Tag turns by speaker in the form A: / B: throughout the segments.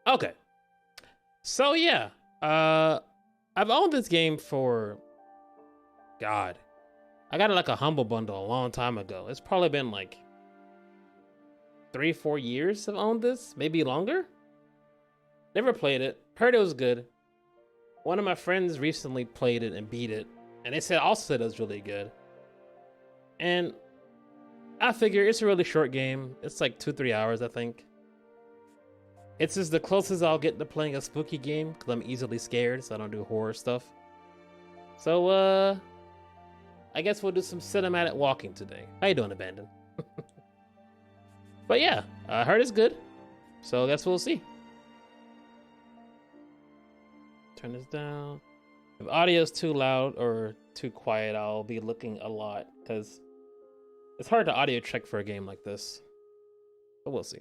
A: Okay. So yeah, uh, I've owned this game for God. I got it like a humble bundle a long time ago. It's probably been like 3, 4 years I've owned this, maybe longer. Never played it. Heard it was good. One of my friends recently played it and beat it, and they said also said it was really good. And I figure it's a really short game. It's like 2, 3 hours, I think. It's just the closest I'll get to playing a spooky game because I'm easily scared, so I don't do horror stuff. So, I guess we'll do some cinematic walking today. How you doing, Abandon? But yeah, I heard it's good, so I guess we'll see. Turn this down. If audio's too loud or too quiet, I'll be looking a lot because it's hard to audio check for a game like this. But we'll see.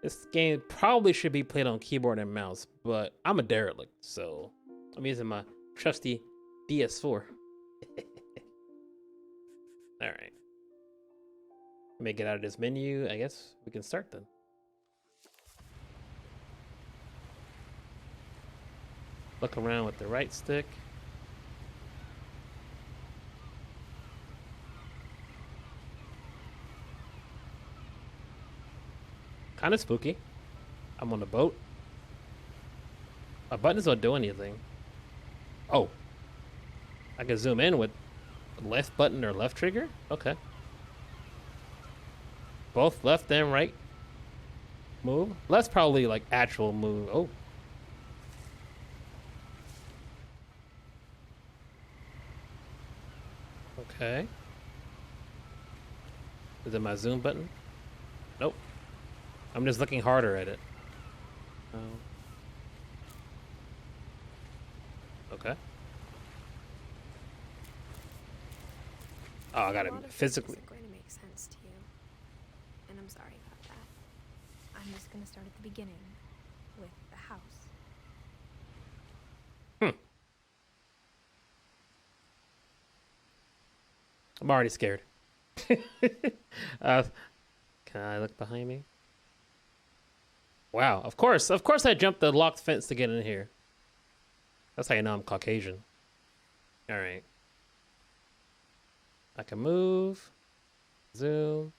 A: This game probably should be played on keyboard and mouse, but I'm a derelict, so I'm using my trusty DS4. All right. Let me get out of this menu. I guess we can start then. Look around with the right stick. Kind of spooky. I'm on a boat. My buttons don't do anything. Oh, I can zoom in with left button or left trigger? Okay. Both left and right move? That's probably like actual move. Oh. Okay. Is it my zoom button? Nope. I'm just looking harder at it. Oh. Okay. Oh, I got
B: A
A: it
B: lot of this
A: physically.
B: isn't going to make sense to you, and I'm sorry about that. I'm just going to start at the beginning with the house.
A: Hmm. I'm already scared. uh, can I look behind me? Wow. Of course, I jumped the locked fence to get in here. That's how you know I'm Caucasian. All right. I can move, zoom.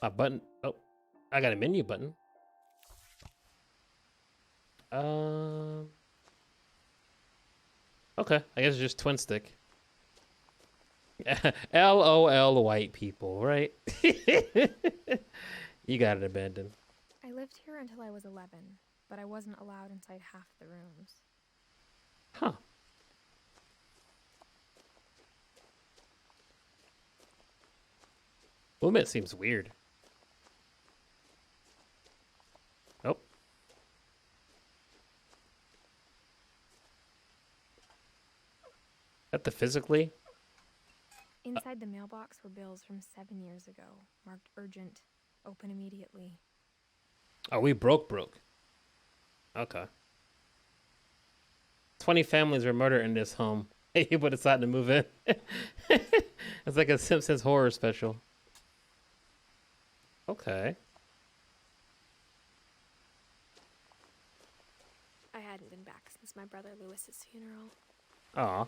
A: My button. Oh, I got a menu button. Um. Okay, I guess it's just twin stick. LOL, white people, right? You got it, abandoned.
B: I lived here until I was 11, but I wasn't allowed inside half the rooms.
A: Huh. Movement seems weird. Oh, that the physically.
B: Inside the mailbox were bills from 7 years ago, marked urgent, open immediately.
A: Oh, we broke. Okay. 20 families were murdered in this home. People decided to move in. It's like a Simpsons horror special. Okay.
B: I hadn't been back since my brother Lewis's funeral.
A: Aw.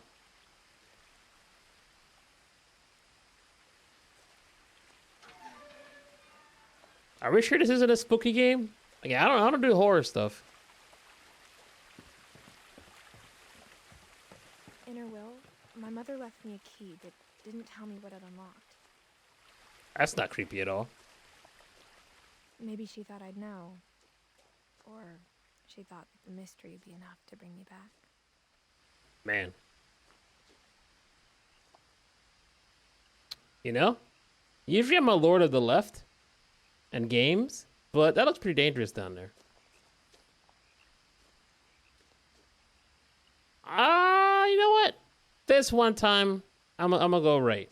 A: Are we sure this isn't a spooky game? Like, I don't do horror stuff.
B: In her will, my mother left me a key but didn't tell me what it unlocked.
A: That's not creepy at all.
B: Maybe she thought I'd know. Or she thought that the mystery would be enough to bring me back.
A: Man. You know? Usually I'm a lord of the left and games, but that looks pretty dangerous down there. You know what? This one time, I'm gonna go right.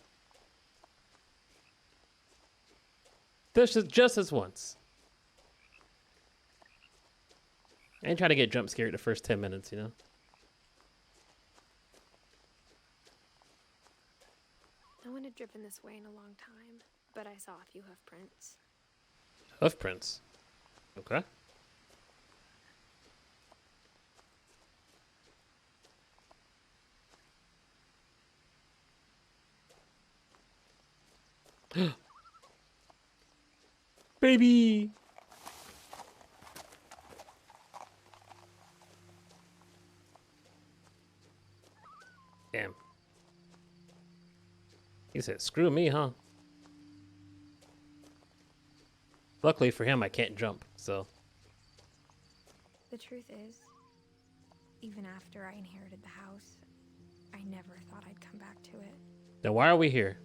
A: This is just this once. I ain't trying to get jump scared the first 10 minutes, you know?
B: No one had driven this way in a long time, but I saw a few hoof prints.
A: Hoof prints. Okay. Baby. Damn. He said, screw me, huh? Luckily for him, I can't jump, so.
B: The truth is, even after I inherited the house, I never thought I'd come back to it.
A: Then why are we here?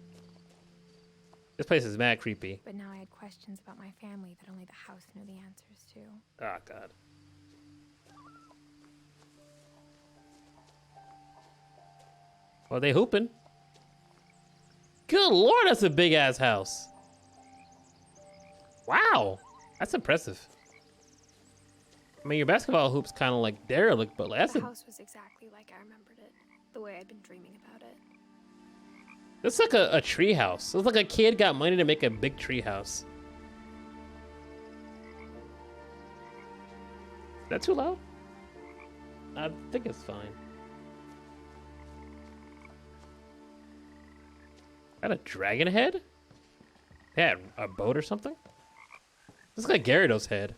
A: This place is mad creepy.
B: But now I had questions about my family that only the house knew the answers to.
A: Oh, God. Well, they hooping. Good Lord, that's a big-ass house. Wow. That's impressive. I mean, your basketball hoop's kind of like derelict, but like, that's
B: The house was exactly like I remembered it, the way I'd been dreaming about it.
A: It's like a tree house. It's like a kid got money to make a big tree house. Is that too loud? I think it's fine. Got a dragon head? Yeah, a boat or something? This is like Gyarados' head.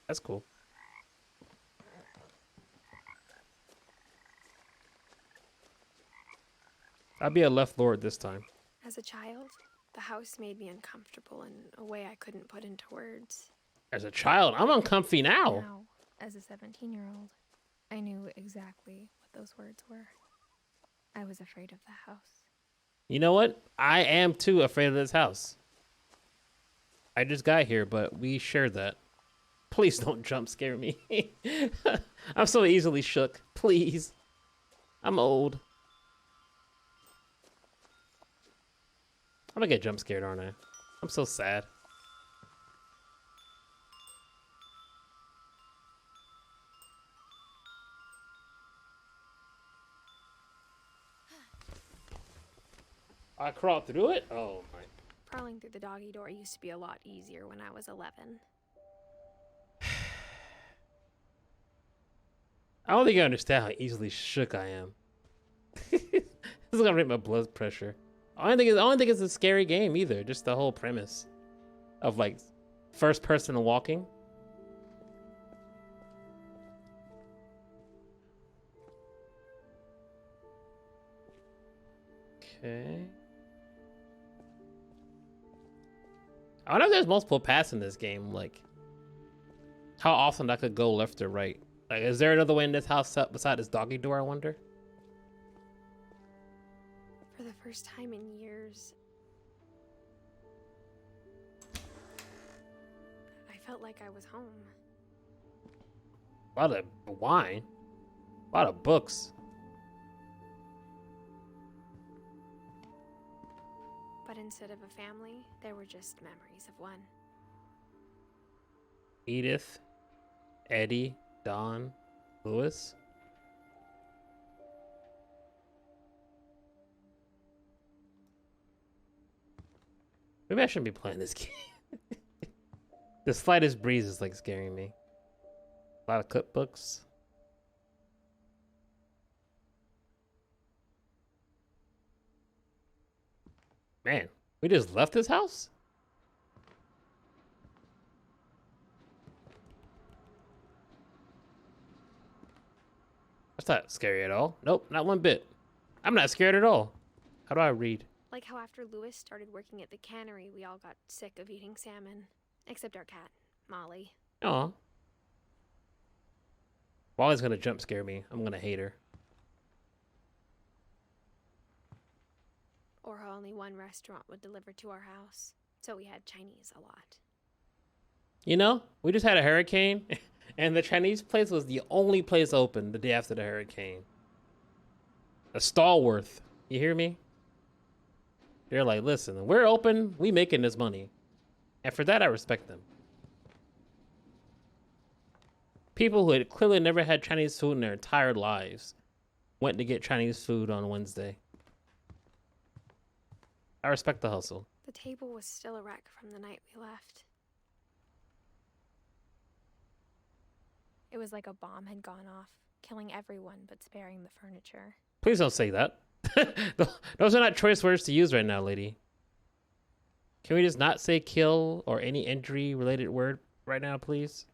A: That's cool. I'll be a left lord this time.
B: As a child, the house made me uncomfortable in a way I couldn't put into words.
A: As a child, I'm uncomfy now.
B: Now, as a 17-year-old, I knew exactly what those words were. I was afraid of the house.
A: You know what? I am too afraid of this house. I just got here, but we share that. Please don't jump scare me. I'm so easily shook. Please. I'm old. I'm gonna get jump scared, aren't I? I'm so sad. I crawled through it? Oh my.
B: Crawling through the doggy door used to be a lot easier when I was 11.
A: I don't think you understand how easily shook I am. This is gonna rate my blood pressure. I don't think it's a scary game either. Just the whole premise of like first person walking. Okay. I wonder if there's multiple paths in this game. Like, how often I could go left or right. Like, is there another way in this house up beside this doggy door? I wonder.
B: For the first time in years, I felt like I was home.
A: A lot of wine. A lot of books.
B: But instead of a family, there were just memories of one.
A: Edith, Eddie, Don, Lewis. Maybe I shouldn't be playing this game. The slightest breeze is like scaring me. A lot of cookbooks. Man, we just left this house? That's not scary at all. Nope, not one bit. I'm not scared at all. How do I read?
B: Like how after Lewis started working at the cannery, we all got sick of eating salmon. Except our cat, Molly.
A: Aw. Wally's gonna jump scare me. I'm gonna hate her.
B: Or how only one restaurant would deliver to our house. So we had Chinese a lot.
A: You know, we just had a hurricane, and the Chinese place was the only place open the day after the hurricane. A stalwart. You hear me? They're like, listen, we're open, we making this money. And for that, I respect them. People who had clearly never had Chinese food in their entire lives went to get Chinese food on Wednesday. I respect the hustle.
B: The table was still a wreck from the night we left. It was like a bomb had gone off, killing everyone but sparing the furniture.
A: Please don't say that. Those are not choice words to use right now, lady. Can we just not say kill or any injury related word right now, please?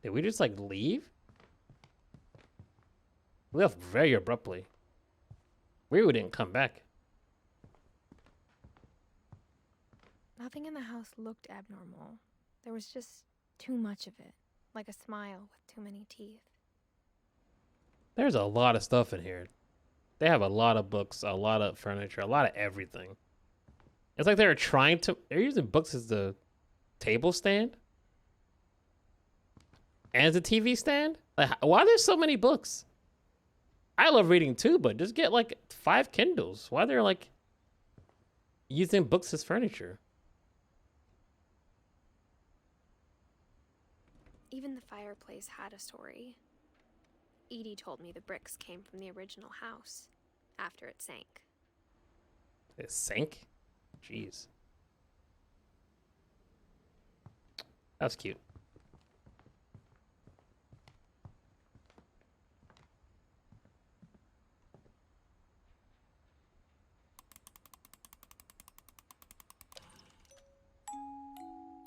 A: Did we just like leave? We left very abruptly. We didn't come back.
B: Nothing in the house looked abnormal. There was just too much of it, like a smile with too many teeth.
A: There's a lot of stuff in here. They have a lot of books, a lot of furniture, a lot of everything. It's like they're using books as the table stand and as a TV stand. Like, why are there so many books? I love reading too, but just get like 5 Kindles. Why they're like using books as furniture?
B: Even the fireplace had a story. Edie told me the bricks came from the original house after it sank.
A: It sank? Jeez. That's cute.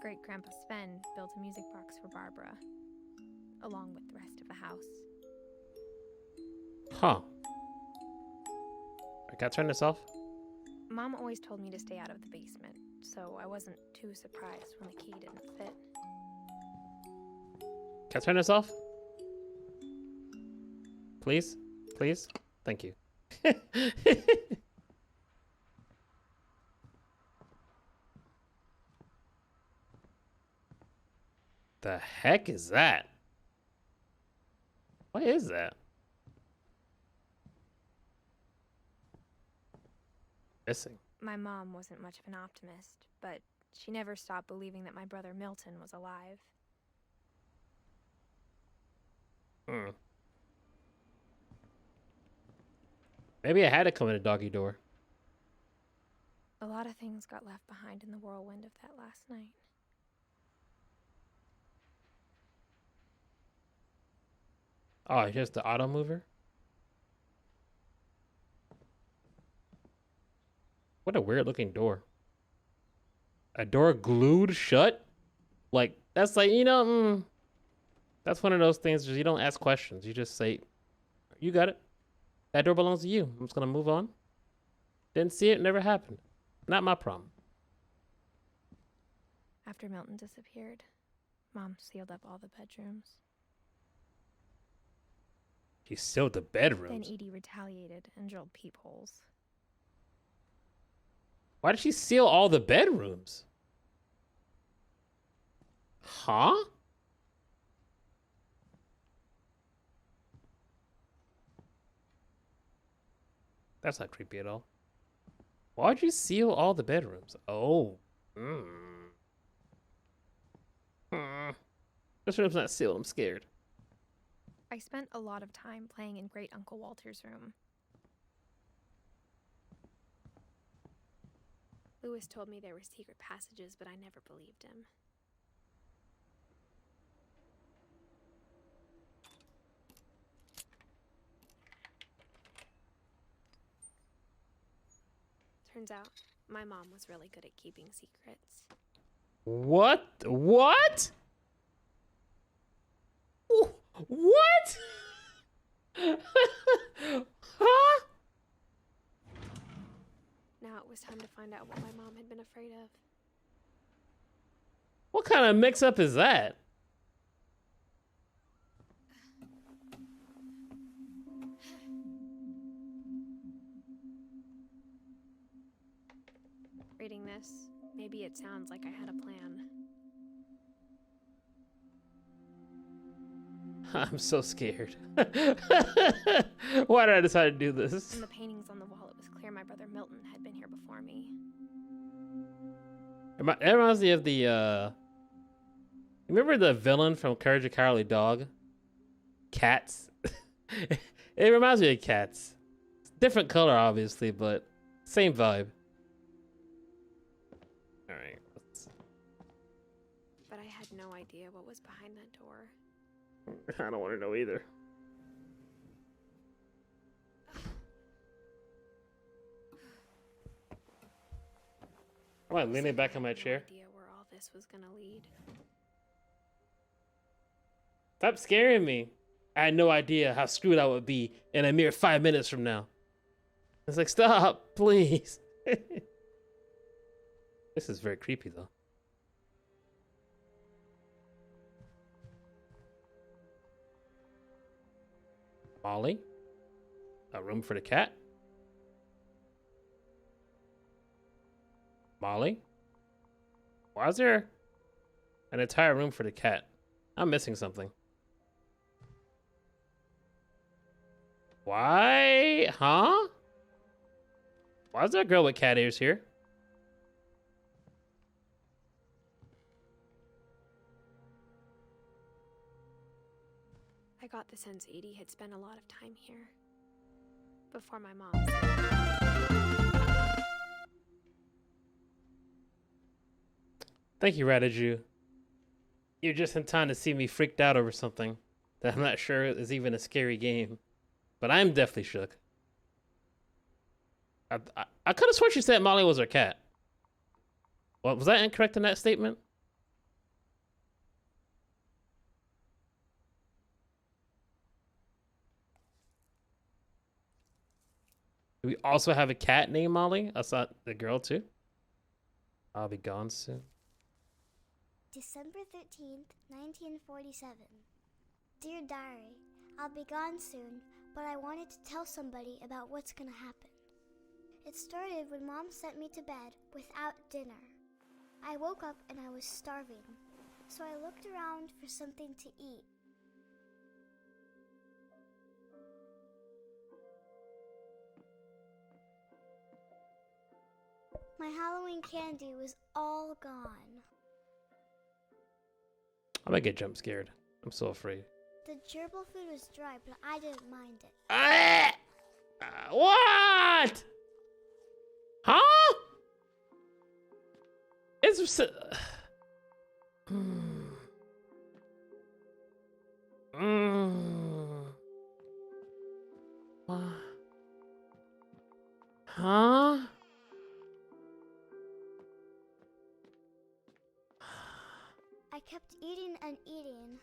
B: Great-Grandpa Sven built a music box for Barbara, along with the rest of the house.
A: Huh. I gotta turn this off.
B: Mom always told me to stay out of the basement, so I wasn't too surprised when the key didn't fit.
A: Can I turn this off? Please? Please? Thank you. The heck is that? What is that? Missing.
B: My mom wasn't much of an optimist, but she never stopped believing that my brother Milton was alive.
A: Maybe I had to come in a doggy door.
B: A lot of things got left behind in the whirlwind of that last night.
A: Oh, it's just the auto mover? What a weird looking door. A door glued shut? Like, that's like, that's one of those things where you don't ask questions. You just say, you got it. That door belongs to you. I'm just going to move on. Didn't see it. Never happened. Not my problem.
B: After Milton disappeared, Mom sealed up all the bedrooms.
A: She sealed the bedrooms.
B: Then Edie retaliated and drilled peepholes.
A: Why did she seal all the bedrooms? Huh? That's not creepy at all. Why'd you seal all the bedrooms? Oh. This room's not sealed. I'm scared.
B: I spent a lot of time playing in Great Uncle Walter's room. Lewis told me there were secret passages, but I never believed him. Turns out, my mom was really good at keeping secrets.
A: What? What? What? Huh?
B: Now it was time to find out what my mom had been afraid of.
A: What kind of mix-up is that?
B: Reading this, maybe it sounds like I had a plan.
A: I'm so scared. Why did I decide to do this?
B: From the paintings on the wall, it was clear my brother Milton had been here before me.
A: It reminds me of the, remember the villain from Courage the Cowardly Dog? Cats. It reminds me of Cats. Different color, obviously, but same vibe. Alright.
B: but I had no idea what was behind that door.
A: I don't want to know either. I'm like leaning back in my chair.
B: No idea where all this was gonna lead.
A: Stop scaring me. I had no idea how screwed I would be in a mere 5 minutes from now. It's like, stop, please. This is very creepy, though. Molly? A room for the cat? Molly? Why is there an entire room for the cat? I'm missing something. Why? Huh? Why is there a girl with cat ears here?
B: I got the sense Edie had spent a lot of time here. Before my mom.
A: Thank you, Radiju. You're just in time to see me freaked out over something that I'm not sure is even a scary game. But I'm definitely shook. I could have sworn she said Molly was her cat. Well, was I incorrect in that statement? Do we also have a cat named Molly? That's not the girl too. I'll be gone soon.
C: December 13th, 1947. Dear Diary, I'll be gone soon, but I wanted to tell somebody about what's gonna happen. It started when Mom sent me to bed without dinner. I woke up and I was starving, so I looked around for something to eat. My Halloween candy was all gone.
A: I might get jump scared. I'm so afraid.
C: The gerbil food was dry, but I didn't mind it.
A: What? Huh? It's Huh?
C: I kept eating and eating.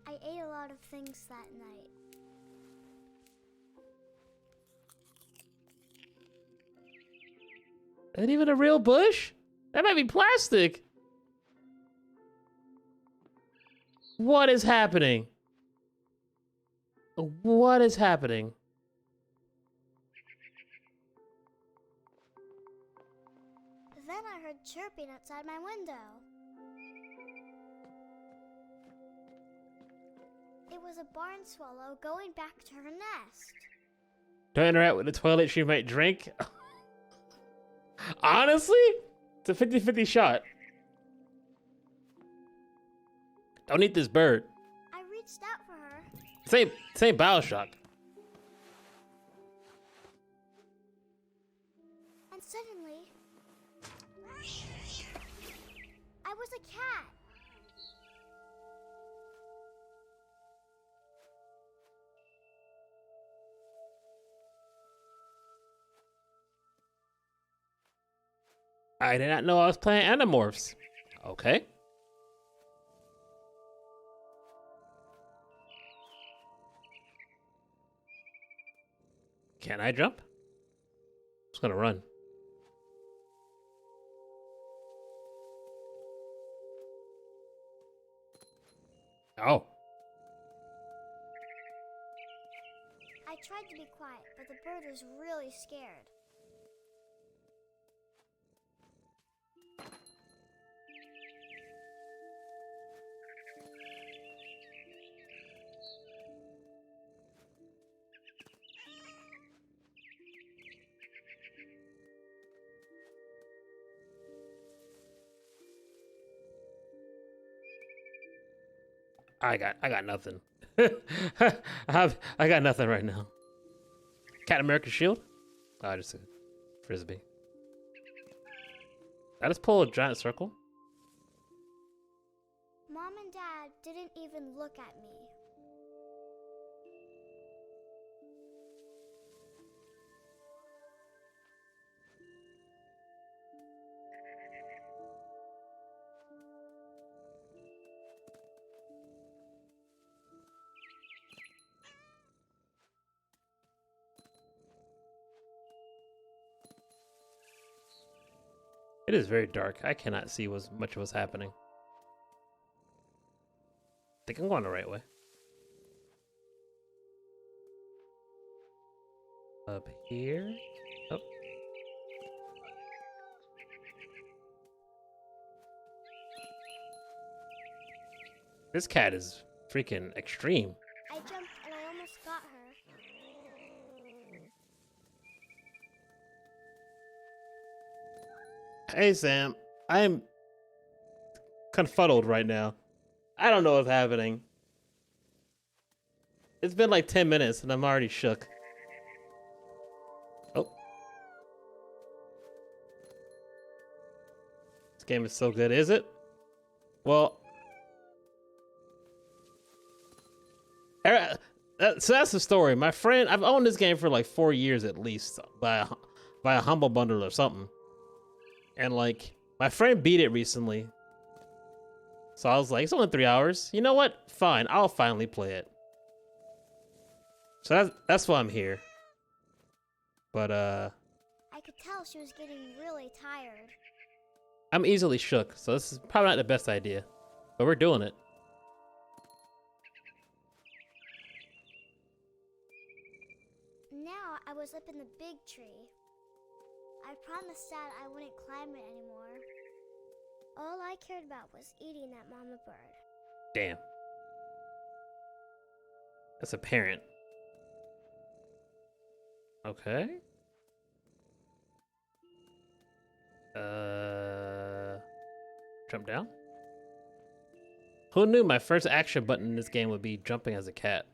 C: I ate a lot of things that night.
A: Is that even a real bush? That might be plastic. What is happening? What is happening?
C: Then I heard chirping outside my window. It was a barn swallow going back to her nest.
A: Don't interact with the toilet, she might drink. Honestly, it's a 50-50 shot. Don't eat this bird.
C: I reached out for her.
A: Same Bioshock.
C: And suddenly, I was a cat.
A: I did not know I was playing Animorphs. Okay. Can I jump? I'm just gonna run. Oh.
C: I tried to be quiet, but the bird was really scared.
A: I got nothing. I got nothing right now. Captain America shield? Oh, just a frisbee. I just pull a giant circle.
C: Mom and Dad didn't even look at me.
A: It is very dark. I cannot see much of what's happening. I think I'm going the right way. Up here. Oh. This cat is freaking extreme.
C: I jumped and I almost got her.
A: Hey, Sam. I'm confuddled right now. I don't know what's happening. It's been like 10 minutes and I'm already shook. Oh. This game is so good, is it? Well. So that's the story. My friend, I've owned this game for like 4 years at least by a humble bundle or something. And like, my friend beat it recently. So I was like, it's only 3 hours. You know what? Fine, I'll finally play it. So that's why I'm here. But
C: I could tell she was getting really tired.
A: I'm easily shook, so this is probably not the best idea. But we're doing it.
C: Now I was up in the big tree. I promised Dad I wouldn't climb it anymore. All I cared about was eating that mama bird.
A: Damn. That's a parent. Okay. Jump down? Who knew my first action button in this game would be jumping as a cat?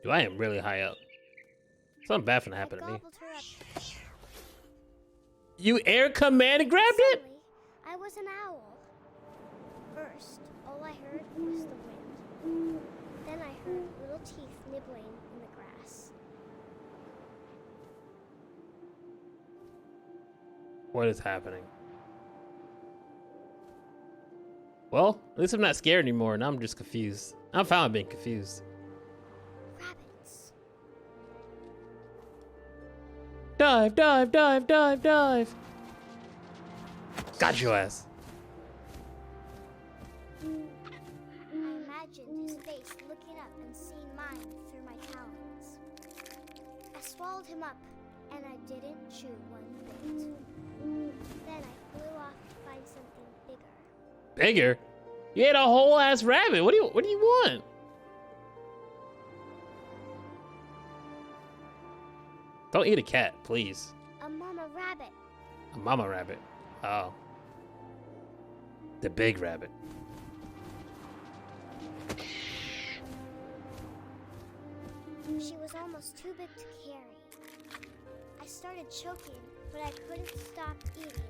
A: Dude, I am really high up. Something bad finna happen to me.
C: Gobbled her up.
A: You air command and grabbed it?
C: Suddenly, I was an owl. First, all I heard was the wind. Then I heard little teeth nibbling in the grass.
A: What is happening? Well, at least I'm not scared anymore. Now I'm just confused. I'm fine with being confused.
C: Rabbits.
A: Dive, dive, dive, dive, dive. Got your ass.
C: I imagined his face looking up and seeing mine through my talons. I swallowed him up, and I didn't chew one bit. Then I flew off to find something bigger.
A: Bigger? You ate a whole ass rabbit. What do you want? Don't eat a cat, please.
C: A mama rabbit.
A: A mama rabbit. Oh. The big rabbit.
C: She was almost too big to carry. I started choking, but I couldn't stop eating.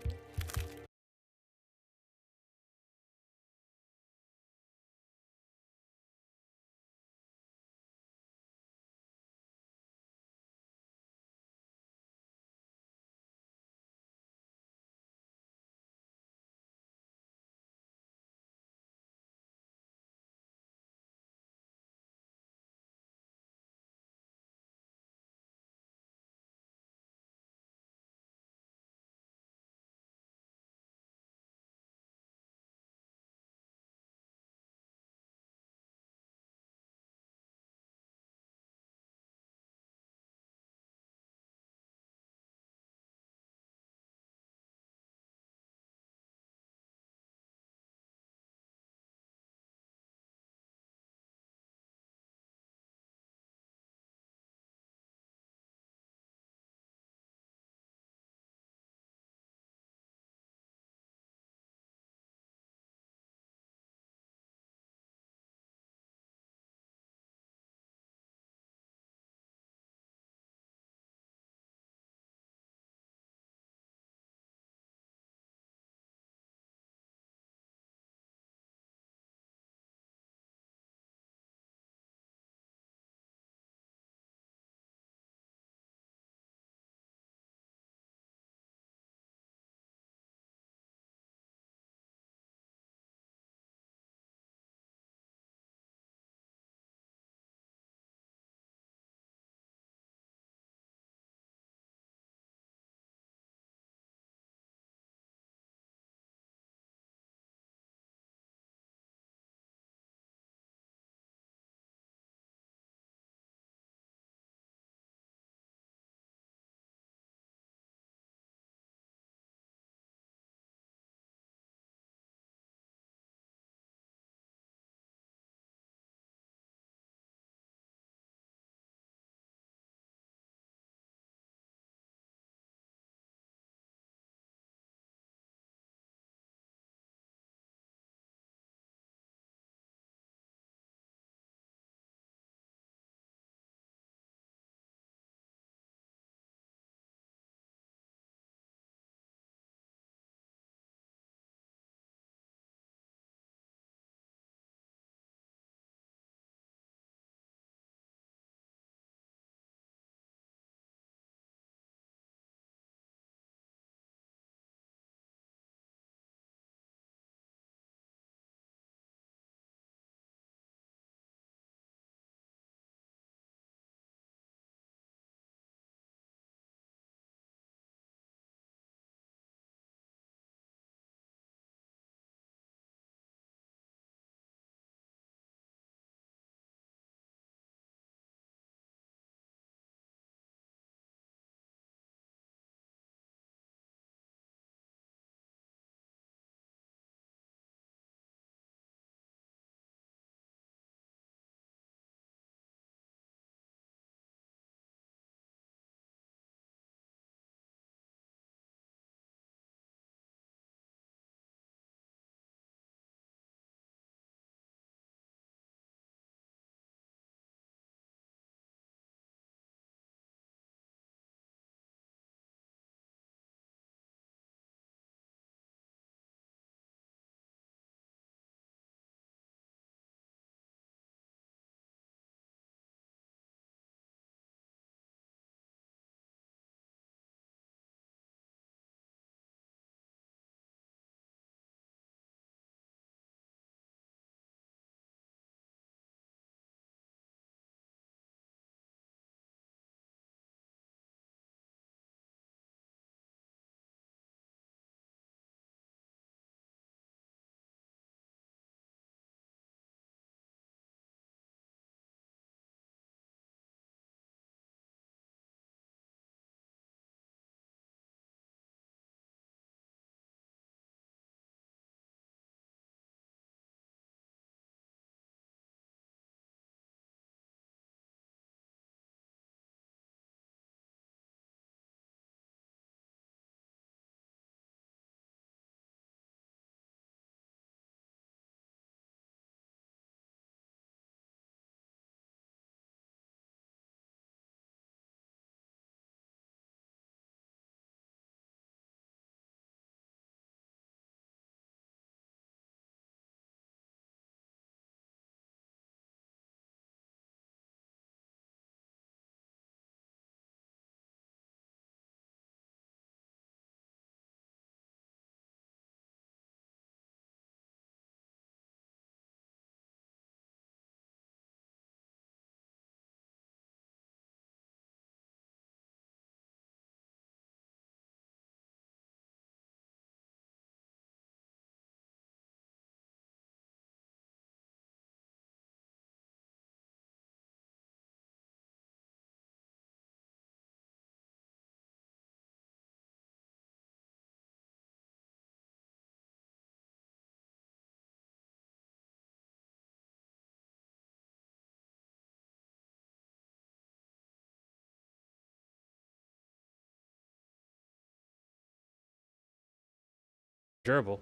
A: Gerbil.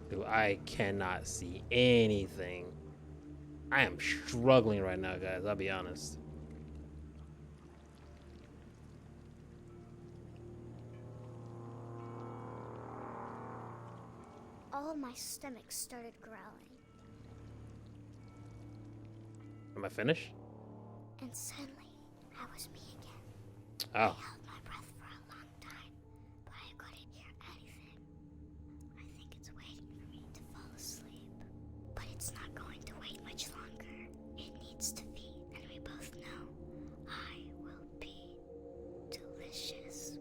A: Dude, I cannot see anything. I am struggling right now, guys. I'll be honest.
C: All of my stomach started growling.
A: Am I finished?
C: And suddenly, I was me again.
A: Oh.
C: I held my breath for a long time, but I couldn't hear anything. I think it's waiting for me to fall asleep. But it's not going to wait much longer. It needs to feed, and we both know I will be delicious.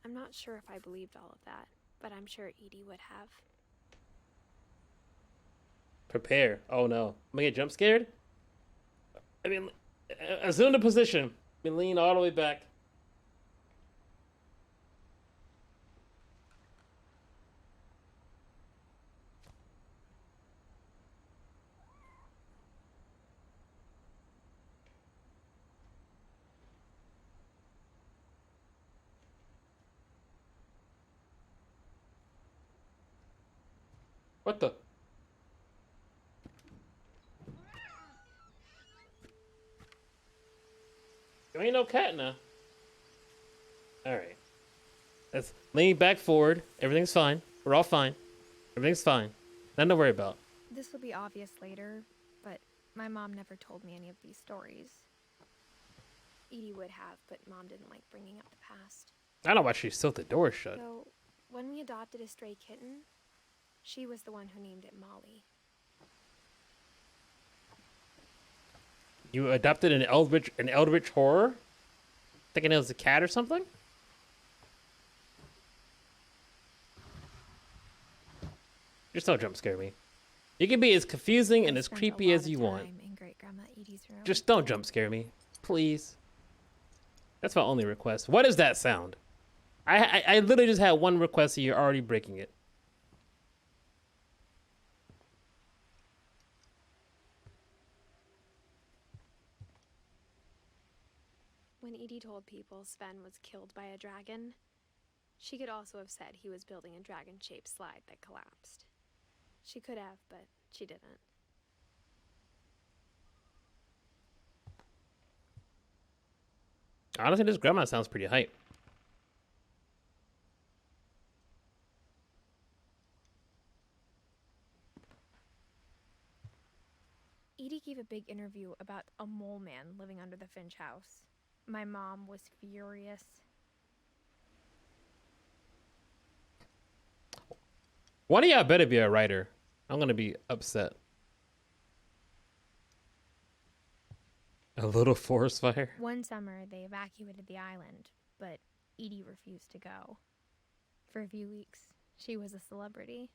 B: I'm not sure if I believed all of that, but I'm sure Edie would have.
A: Prepare. Oh no. I'm gonna get jump scared? I mean, assume the position. I mean, lean all the way back. What the? You ain't no cat now. Alright. Let's lean back forward. Everything's fine. We're all fine. Everything's fine. Nothing to worry about.
B: This will be obvious later, but my mom never told me any of these stories. Edie would have, but Mom didn't like bringing up the past.
A: I don't know why she still the door shut.
B: So, when we adopted a stray kitten, she was the one who named it Molly.
A: You adopted an eldritch horror? Thinking it was a cat or something? Just don't jump scare me. You can be as confusing and as
B: Spent a
A: creepy
B: lot
A: as
B: of
A: you want.
B: time in Great Grandma Edie's room.
A: Just don't jump scare me. Please. That's my only request. What is that sound? I literally just had one request and you're already breaking it.
B: When Edie told people Sven was killed by a dragon, she could also have said he was building a dragon-shaped slide that collapsed. She could have, but she didn't.
A: Honestly, this grandma sounds pretty hype.
B: Edie gave a big interview about a mole man living under the Finch house. My mom was furious.
A: One of y'all better be a writer. I'm gonna be upset. A little forest fire?
B: One summer, they evacuated the island, but Edie refused to go. For a few weeks, she was a celebrity.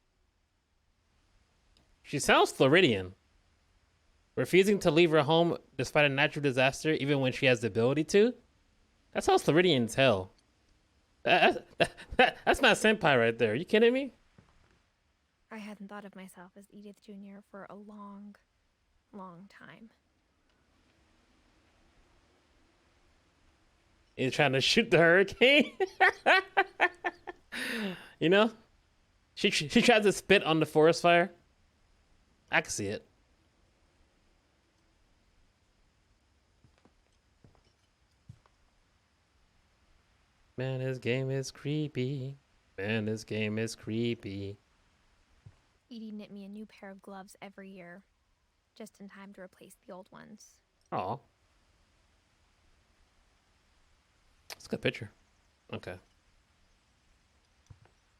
A: She sounds Floridian. Refusing to leave her home despite a natural disaster, even when she has the ability to? That sounds Floridian as hell. That's my senpai right there. Are you kidding me?
B: I hadn't thought of myself as Edith Jr. for a long, long time.
A: He's trying to shoot the hurricane. You know? She tries to spit on the forest fire. I can see it. Man, this game is creepy. Man, this game is creepy.
B: Edie knit me a new pair of gloves every year, just in time to replace the old ones.
A: Aw. It's a good picture. Okay.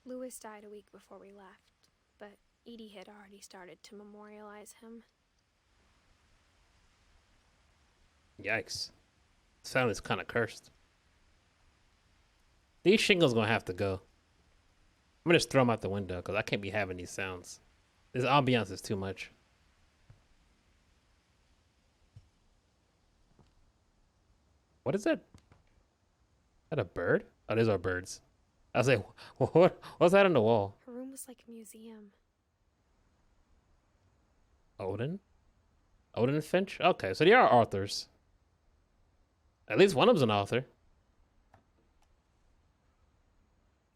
B: Louis died a week before we left, but Edie had already started to memorialize him.
A: Yikes. This family's kind of cursed. These shingles gonna have to go. I'm gonna just throw them out the window because I can't be having these sounds. This ambiance is too much. What is that? that a bird? Oh, these are birds. I was like, what's that on the wall?
B: Her room was like a museum.
A: Odin? Odin and Finch? Okay, so they are authors. At least one of them's an author.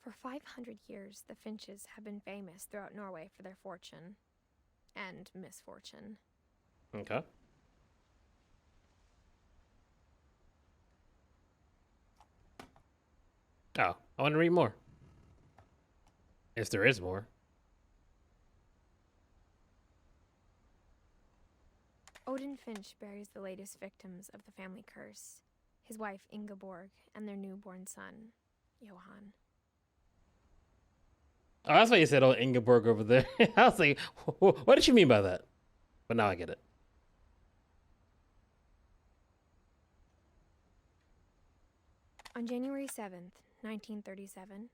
B: For 500 years, the Finches have been famous throughout Norway for their fortune and misfortune.
A: Okay. Oh, I want to read more. If there is more.
B: Odin Finch buries the latest victims of the family curse, his wife Ingeborg and their newborn son, Johann.
A: Oh, that's why you said, oh, Ingeborg over there. I was like, what did you mean by that? But now I get it.
B: On January 7th, 1937,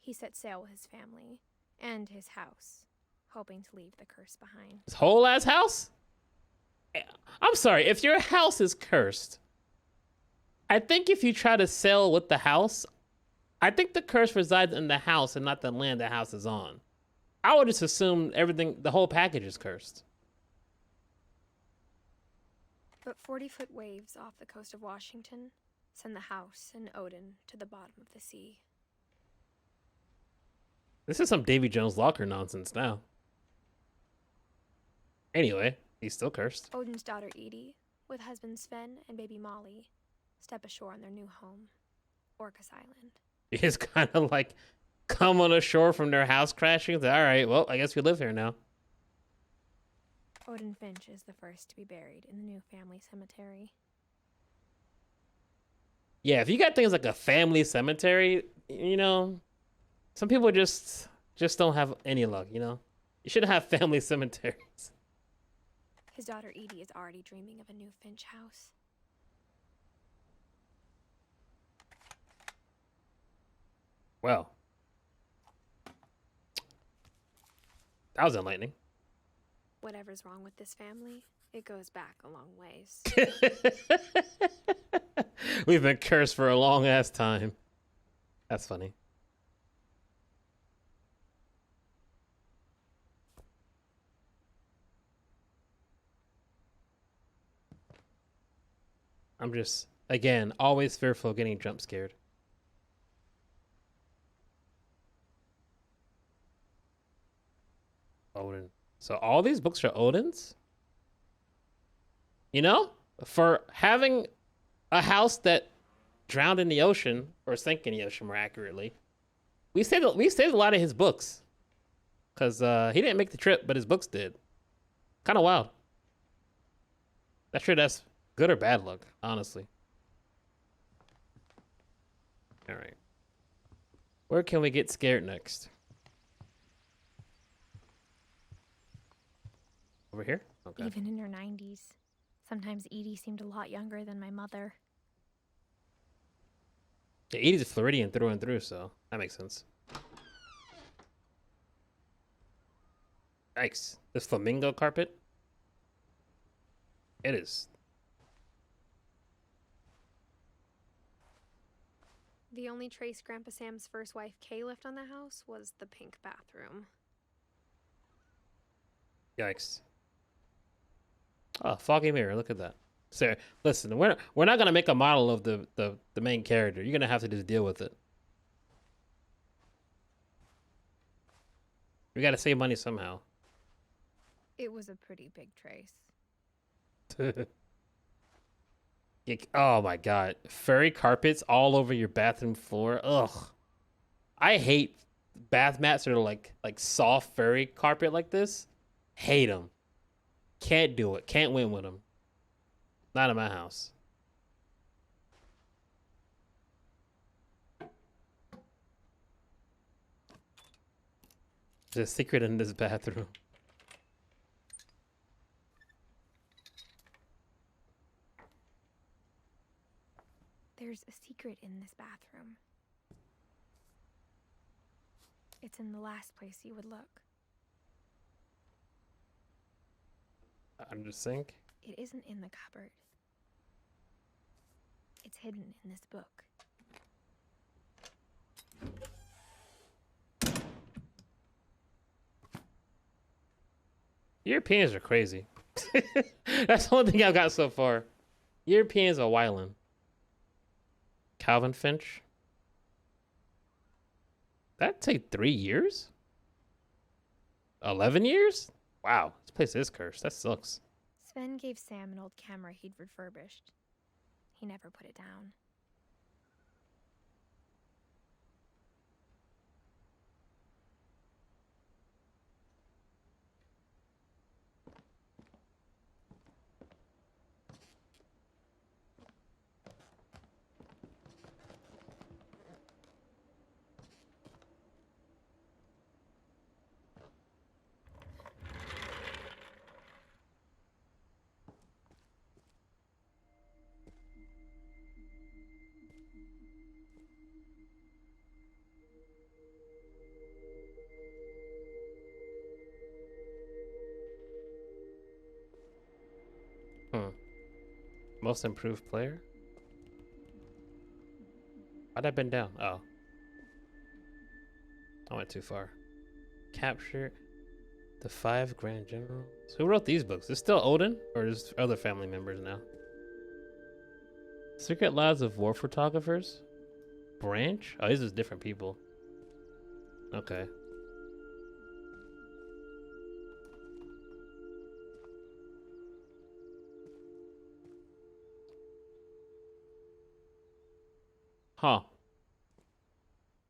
B: he set sail with his family and his house, hoping to leave the curse behind.
A: His whole ass house? I'm sorry, if your house is cursed, I think if you try to sail with the house, I think the curse resides in the house and not the land the house is on. I would just assume everything, the whole package is cursed.
B: But 40-foot waves off the coast of Washington send the house and Odin to the bottom of the sea.
A: This is some Davy Jones Locker nonsense now. Anyway, he's still cursed.
B: Odin's daughter Edith, with husband Sven and baby Molly, step ashore on their new home, Orcas Island.
A: It's kind of like come on ashore from their house crashing. All right, well, I guess we live here now.
B: Odin Finch is the first to be buried in the new family cemetery.
A: Yeah, if you got things like a family cemetery, you know, some people just don't have any luck, you know? You should have family cemeteries.
B: His daughter Edie is already dreaming of a new Finch house.
A: Well, that was enlightening.
B: Whatever's wrong with this family, it goes back a long ways.
A: We've been cursed for a long ass time. That's funny. I'm just, again, always fearful of getting jump scared. Odin. So all these books are Odin's? You know, for having a house that drowned in the ocean, or sank in the ocean more accurately, we saved a lot of his books. Because he didn't make the trip, but his books did. Kind of wild. Not sure that's good or bad luck, honestly. All right. Where can we get scared next? Over here? Okay.
B: Even in her 90s. Sometimes Edie seemed a lot younger than my mother.
A: Yeah, Edith's Floridian through and through, so that makes sense. Yikes. This flamingo carpet? It is.
B: The only trace Grandpa Sam's first wife Kay left on the house was the pink bathroom.
A: Yikes. Oh, foggy mirror. Look at that. Sarah, listen, we're not gonna make a model of the main character. You're gonna have to just deal with it. We gotta save money somehow.
B: It was a pretty big trace.
A: Oh my god. Furry carpets all over your bathroom floor. Ugh. I hate bath mats that are like soft furry carpet like this. Hate them. Can't do it. Can't win with them. Not in my house. There's a secret in this bathroom.
B: There's a secret in this bathroom. It's in the last place you would look.
A: Under the sink?
B: It isn't in the cupboard. It's hidden in this book.
A: Europeans are crazy. That's the only thing I've got so far. Europeans are wildin'. Calvin Finch. That'd take 3 years? 11 years? Wow, this place is cursed. That sucks.
B: Sven gave Sam an old camera he'd refurbished. He never put it down.
A: Most improved player? Why'd I bend down? Oh. I went too far. Capture the 5 Grand Generals. Who wrote these books? Is it still Odin? Or is other family members now? Secret Lives of War Photographers? Branch? Oh, these are different people. Okay. Huh.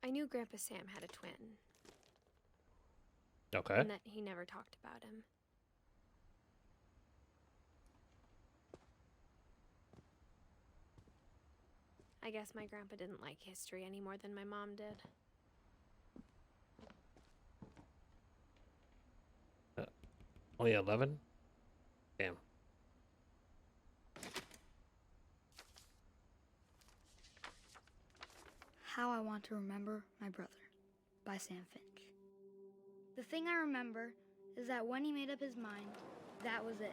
B: I knew Grandpa Sam had a twin,
A: Okay.
B: and that he never talked about him. I guess my grandpa didn't like history any more than my mom did.
A: Only 11? Damn.
D: How I Want to Remember My Brother by Sam Finch. The thing I remember is that when he made up his mind, that was it.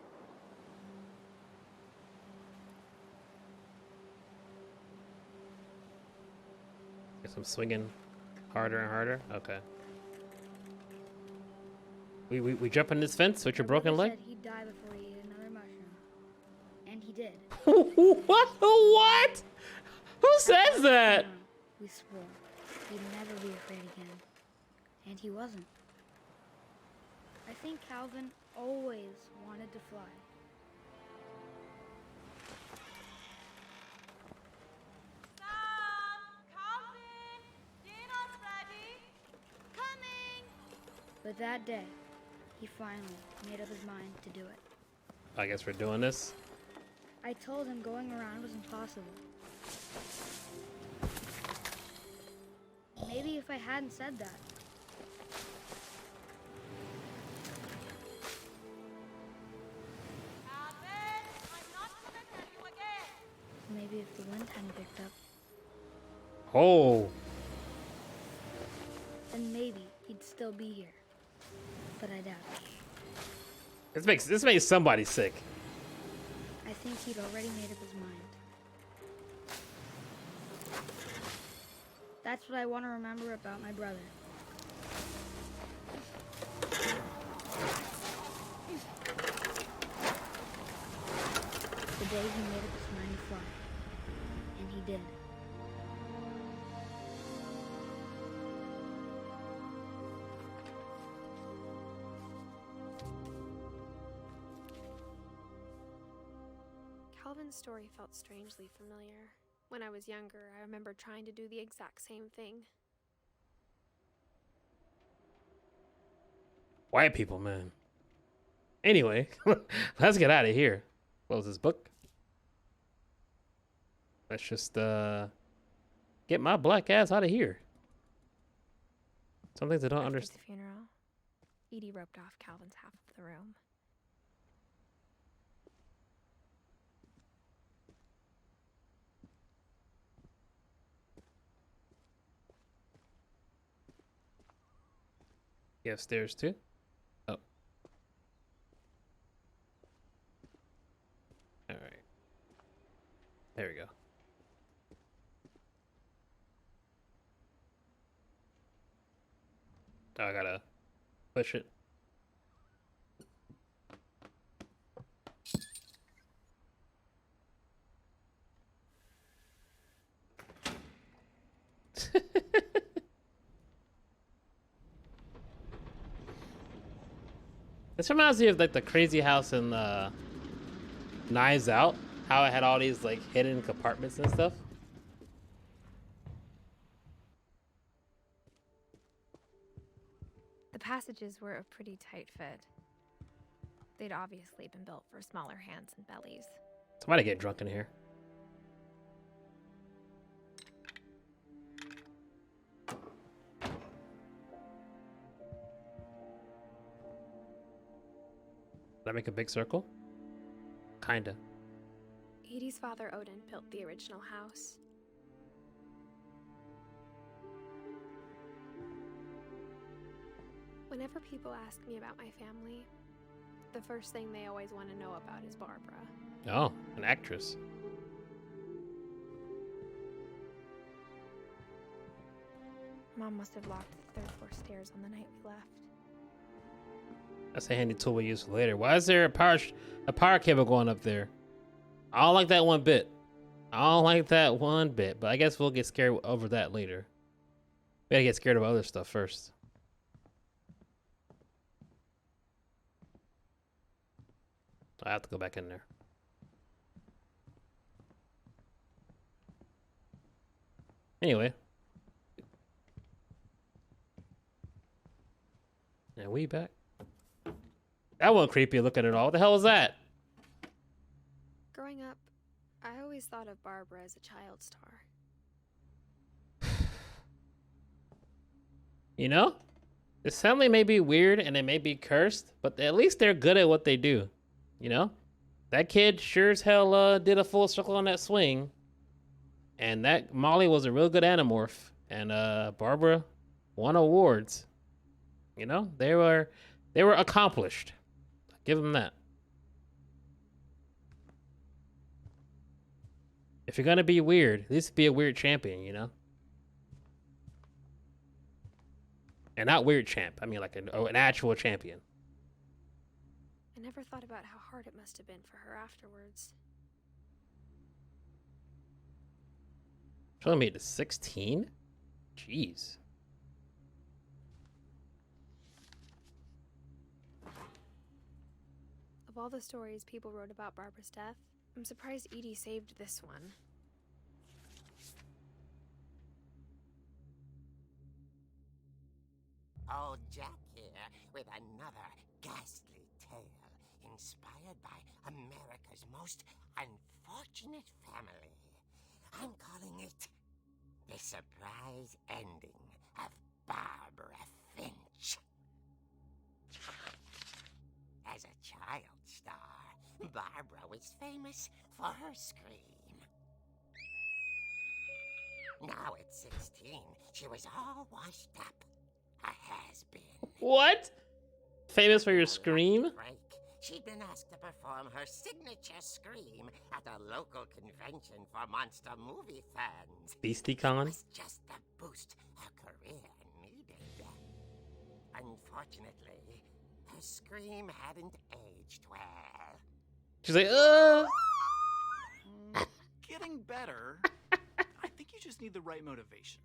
A: Guess I'm swinging harder and harder? Okay. We jump on this fence with your
D: My
A: broken
D: brother
A: leg?
D: said he'd die before he ate another mushroom. And he did.
A: What? What? Who says that?
D: We swore he'd never be afraid again. And he wasn't. I think Calvin always wanted to fly. But that day, he finally made up his mind to do it.
A: I guess we're doing this.
D: I told him going around was impossible. Maybe if I hadn't said that. Maybe if the wind hadn't picked up,
A: Oh.
D: then maybe he'd still be here. But I doubt it.
A: This makes somebody sick.
D: I think he'd already made up his mind. That's what I want to remember about my brother. The day he made up his mind to fly. And he did.
B: Calvin's story felt strangely familiar. When I was younger, I remember trying to do the exact same thing.
A: White people, man. Anyway, let's get out of here. Close this book. Let's just get my black ass out of here. Some things I don't
B: After
A: understand.
B: the funeral, Edie roped off Calvin's half of the room.
A: You have stairs too? Oh. Alright. There we go. I gotta push it. This reminds me of like the crazy house in Knives Out. How it had all these like hidden compartments and stuff.
B: The passages were a pretty tight fit. They'd obviously been built for smaller hands and bellies.
A: Somebody get drunk in here. That make a big circle? Kinda.
B: Edie's father, Odin, built the original house. Whenever people ask me about my family, the first thing they always want to know about is Barbara.
A: Oh, an actress.
B: Mom must have locked the third floor stairs on the night we left.
A: That's a handy tool we use for later. Why is there a power cable going up there? I don't like that one bit. I don't like that one bit, but I guess we'll get scared over that later. We gotta get scared of other stuff first. I have to go back in there. Anyway. And we back. That wasn't creepy looking at all. What the hell was that?
B: Growing up, I always thought of Barbara as a child star.
A: You know? This family may be weird and it may be cursed, but at least they're good at what they do. You know? That kid sure as hell did a full circle on that swing. And that Molly was a real good Animorph. And Barbara won awards. You know? They were accomplished. Give them that. If you're gonna be weird, at least be a weird champion, you know? And not weird champ. I mean like an actual champion.
B: I never thought about how hard it must have been for her afterwards.
A: She only made it to 16? Jeez.
B: Of all the stories people wrote about Barbara's death, I'm surprised Edie saved this one.
E: Old Jack here with another ghastly tale inspired by America's most unfortunate family. I'm calling it The Surprise Ending of Barbara Finch. As a child star, Barbara was famous for her scream. Now at 16, she was all washed up. A has-been.
A: What? Famous for your scream?
E: Break. She'd been asked to perform her signature scream at a local convention for monster movie fans.
A: BeastieCon?
E: It was just the boost her career needed. Unfortunately, her scream hadn't aged well.
A: She's like,
F: Getting better. I think you just need the right motivation.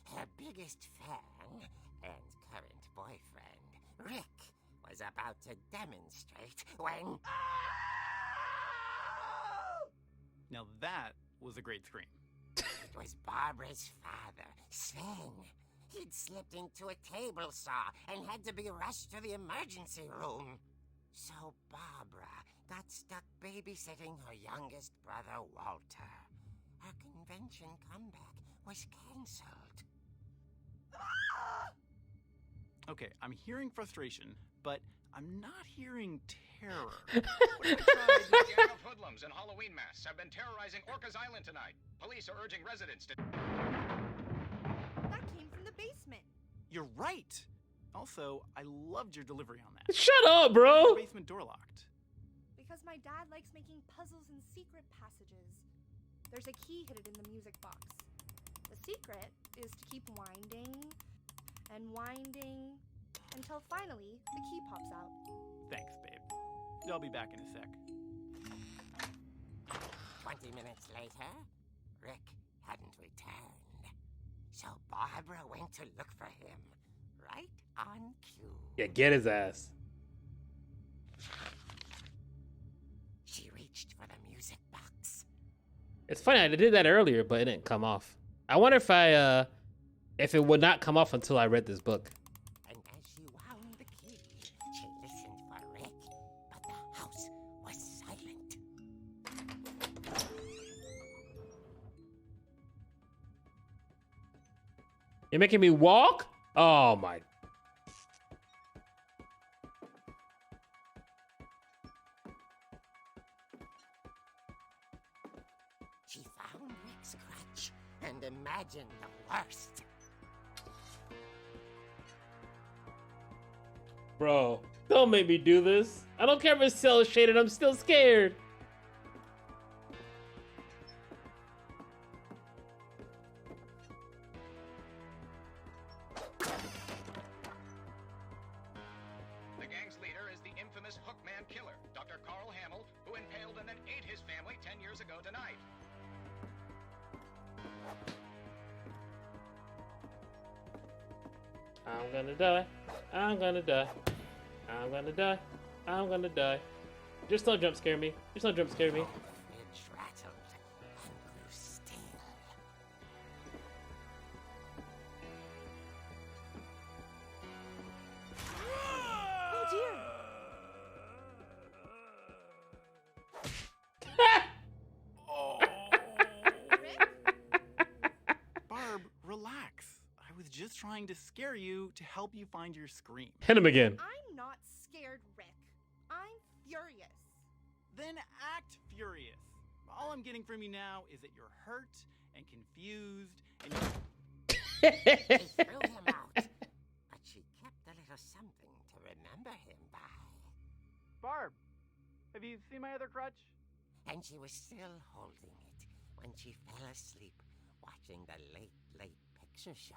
E: Her biggest fan and current boyfriend, Rick, was about to demonstrate when...
F: Now that was a great scream.
E: It was Barbara's father, Sven. He'd slipped into a table saw and had to be rushed to the emergency room. So Barbara got stuck babysitting her youngest brother, Walter. Her convention comeback was cancelled.
F: Okay, I'm hearing frustration, but I'm not hearing terror. What if I tried...
G: The gang of hoodlums in Halloween masks have been terrorizing Orcas Island tonight. Police are urging residents to...
H: That came from the basement.
F: You're right. Also, I loved your delivery on that.
A: shut up,
F: Why is
A: bro.
F: the basement door locked?
H: Because my dad likes making puzzles and secret passages. There's a key hidden in the music box. The secret is to keep winding and winding until finally the key pops out.
F: Thanks, babe. I'll be back in a sec.
E: 20 minutes later, Rick hadn't returned. So Barbara went to look for him, right on cue.
A: Yeah, get his ass.
E: She reached for the music box.
A: It's funny, I did that earlier, but it didn't come off. I wonder if it would not come off until I read this book.
E: And as she wound the key, she listened for Rick, but the house was silent.
A: You're making me walk? Oh my.
E: She found Rick's crutch and imagined the worst.
A: Bro, don't make me do this. I don't care if it's cell shaded, I'm still scared.
G: The gang's leader is the infamous Hookman killer, Dr. Carl Hamill, who impaled and then ate his family 10 years ago tonight.
A: I'm gonna die. I'm gonna die. I'm gonna die. I'm gonna die. Just don't jump scare me. Just don't jump scare me.
E: The fridge rattled and grew still.
H: Oh dear!
F: Barb, relax. I was just trying to scare you to help you find your scream.
A: Hit him again.
H: I'm not scared, Rick. I'm furious.
F: Then act furious. All I'm getting from you now is that you're hurt and confused and
E: She threw him out, but she kept a little something to remember him by.
F: Barb, have you seen my other crutch?
E: And she was still holding it when she fell asleep watching the late picture show.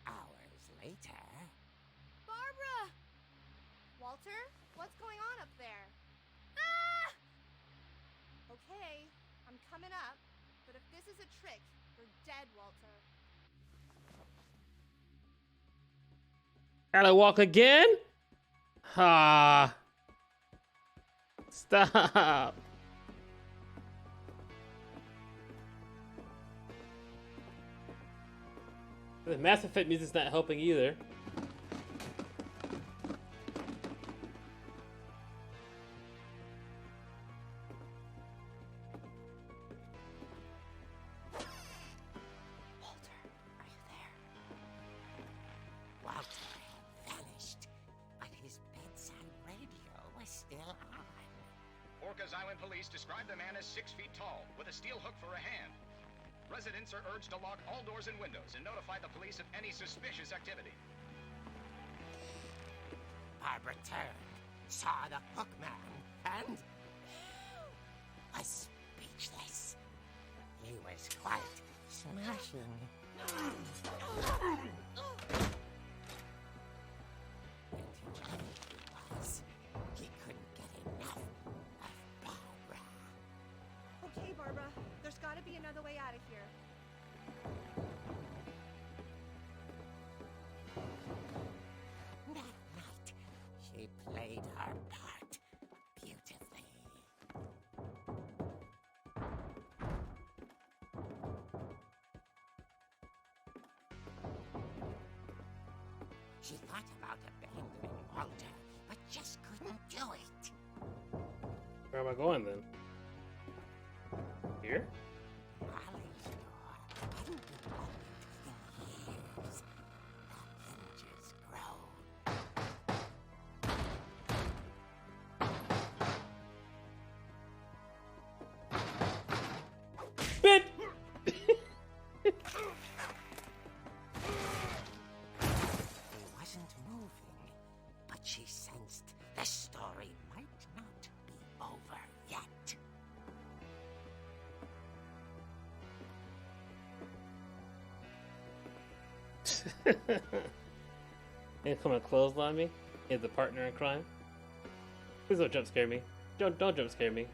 E: Hours later...
H: Barbara! Walter, what's going on up there? Ah! Okay, I'm coming up, but if this is a trick, you're dead, Walter.
A: Gotta walk again? Ah. Stop. The Mass Effect music's not helping either.
E: Walter, are you there? Walter had vanished, but his bedside radio was still on.
G: Orcas Island police describe the man as 6 feet tall, with a steel hook for a hand. Residents are urged to lock all doors and windows and notify the police of any suspicious activity.
E: Barbara turned, saw the Hookman, and was speechless. He was quite smashing. And enjoying he was. He couldn't get enough of Barbara.
H: Okay, Barbara, there's gotta be another way out of here.
E: That night, she played her part beautifully. She thought about abandoning Walter, but just couldn't do it.
A: Where am I going then? Here?
E: Molly's door hadn't been opened in years. The hinges groaned.
A: Bit!
E: He wasn't moving, but she sensed the story might not be over yet.
A: And come and clothesline me? Is the partner in crime? Please don't jump scare me. Don't jump scare me.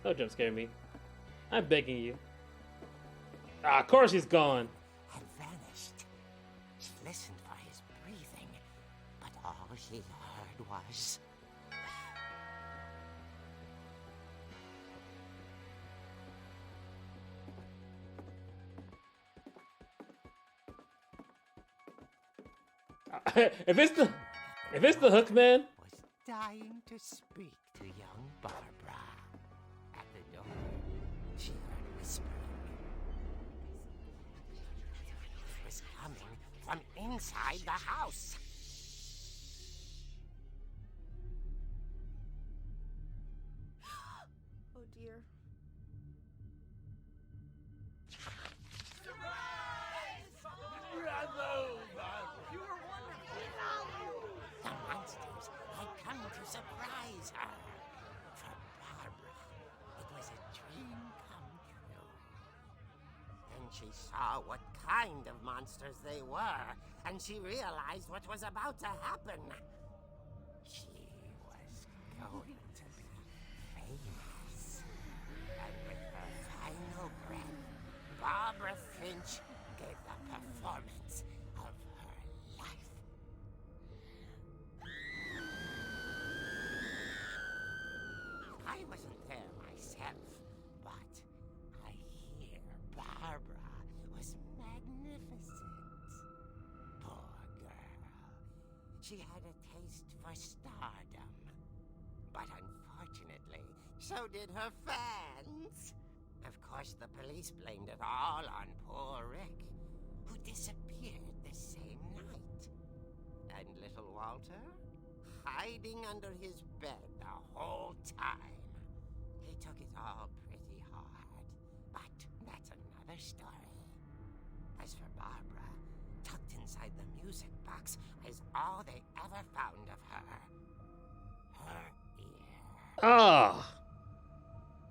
A: Don't jump scare me. I'm begging you. Ah, of course he's gone.
E: Had vanished. She listened for his breathing, but all she heard was...
A: if it's the hook man,
E: was dying to speak to young Barbara. At the door, she heard whispering. It was coming from inside the house.
H: Oh dear.
E: The monsters had come to surprise her. For Barbara, it was a dream come true. Then she saw what kind of monsters they were, and she realized what was about to happen. She was going to be famous. And with her final breath, Barbara Finch gave the performance of her life. I wasn't there myself, but I hear Barbara was magnificent. Poor girl. She had a taste for stardom. But unfortunately, so did her fans. Of course, the police blamed it all on poor Rick, who disappeared the same night. And little Walter, hiding under his bed the whole time. He took it all pretty hard, but that's another story. As for Barbara, tucked inside the music box is all they ever found of her. Her ear.
A: ah,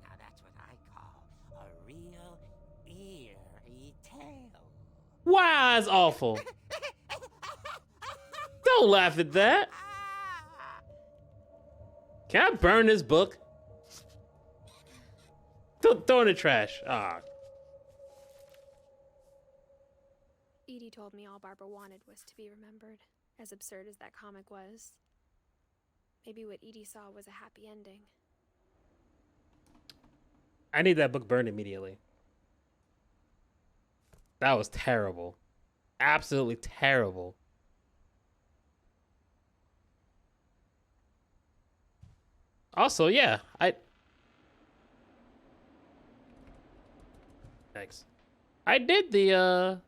E: Now that's what I call a real eerie tale.
A: wow, that's awful. Don't laugh at that. Can I burn this book? Throw it in the trash. Ah.
B: Edie told me all Barbara wanted was to be remembered, as absurd as that comic was. Maybe what Edie saw was a happy ending.
A: I need that book burned immediately. That was terrible. Absolutely terrible. Also, yeah, Thanks. I did the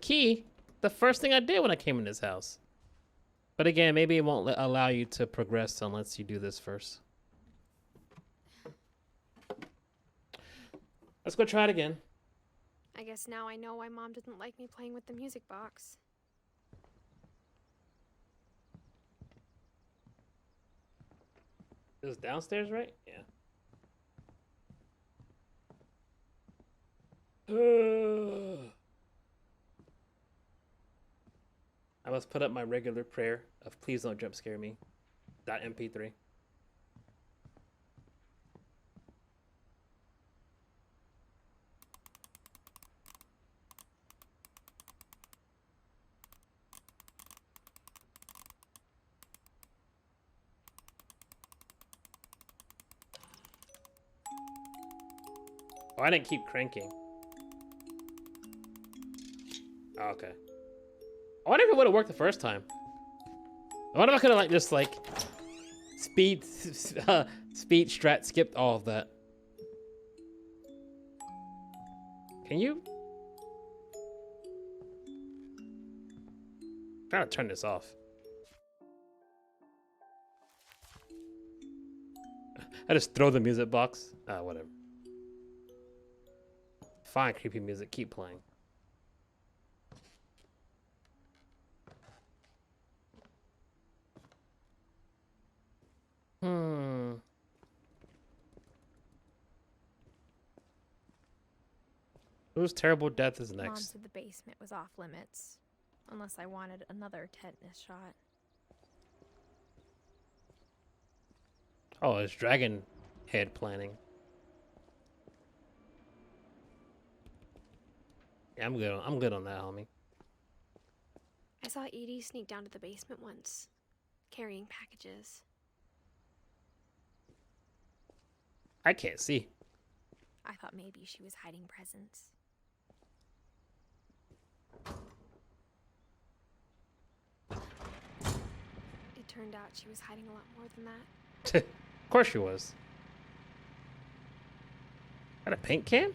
A: key, the first thing I did when I came in this house. But again, maybe it won't allow you to progress unless you do this first. Let's go try it again.
B: I guess now I know why Mom didn't like me playing with the music box.
A: It was downstairs, right? Yeah. I must put up my regular prayer of please don't jump scare me. .mp3. Oh, I didn't keep cranking. Oh, okay. I wonder if it would have worked the first time. I wonder if I could have like just like speed strat skipped all of that. Can you? I'm trying to turn this off. I just throw the music box. Whatever. Fine, creepy music. Keep playing. Whose terrible death is
B: Mom
A: next?
B: said the basement was off limits, unless I wanted another tetanus shot.
A: Oh, it's dragon head planning. Yeah, I'm good. I'm good on that, homie.
B: I saw Edie sneak down to the basement once, carrying packages.
A: I can't see.
B: I thought maybe she was hiding presents. It turned out she was hiding a lot more than that.
A: Of course she was. Got a paint can?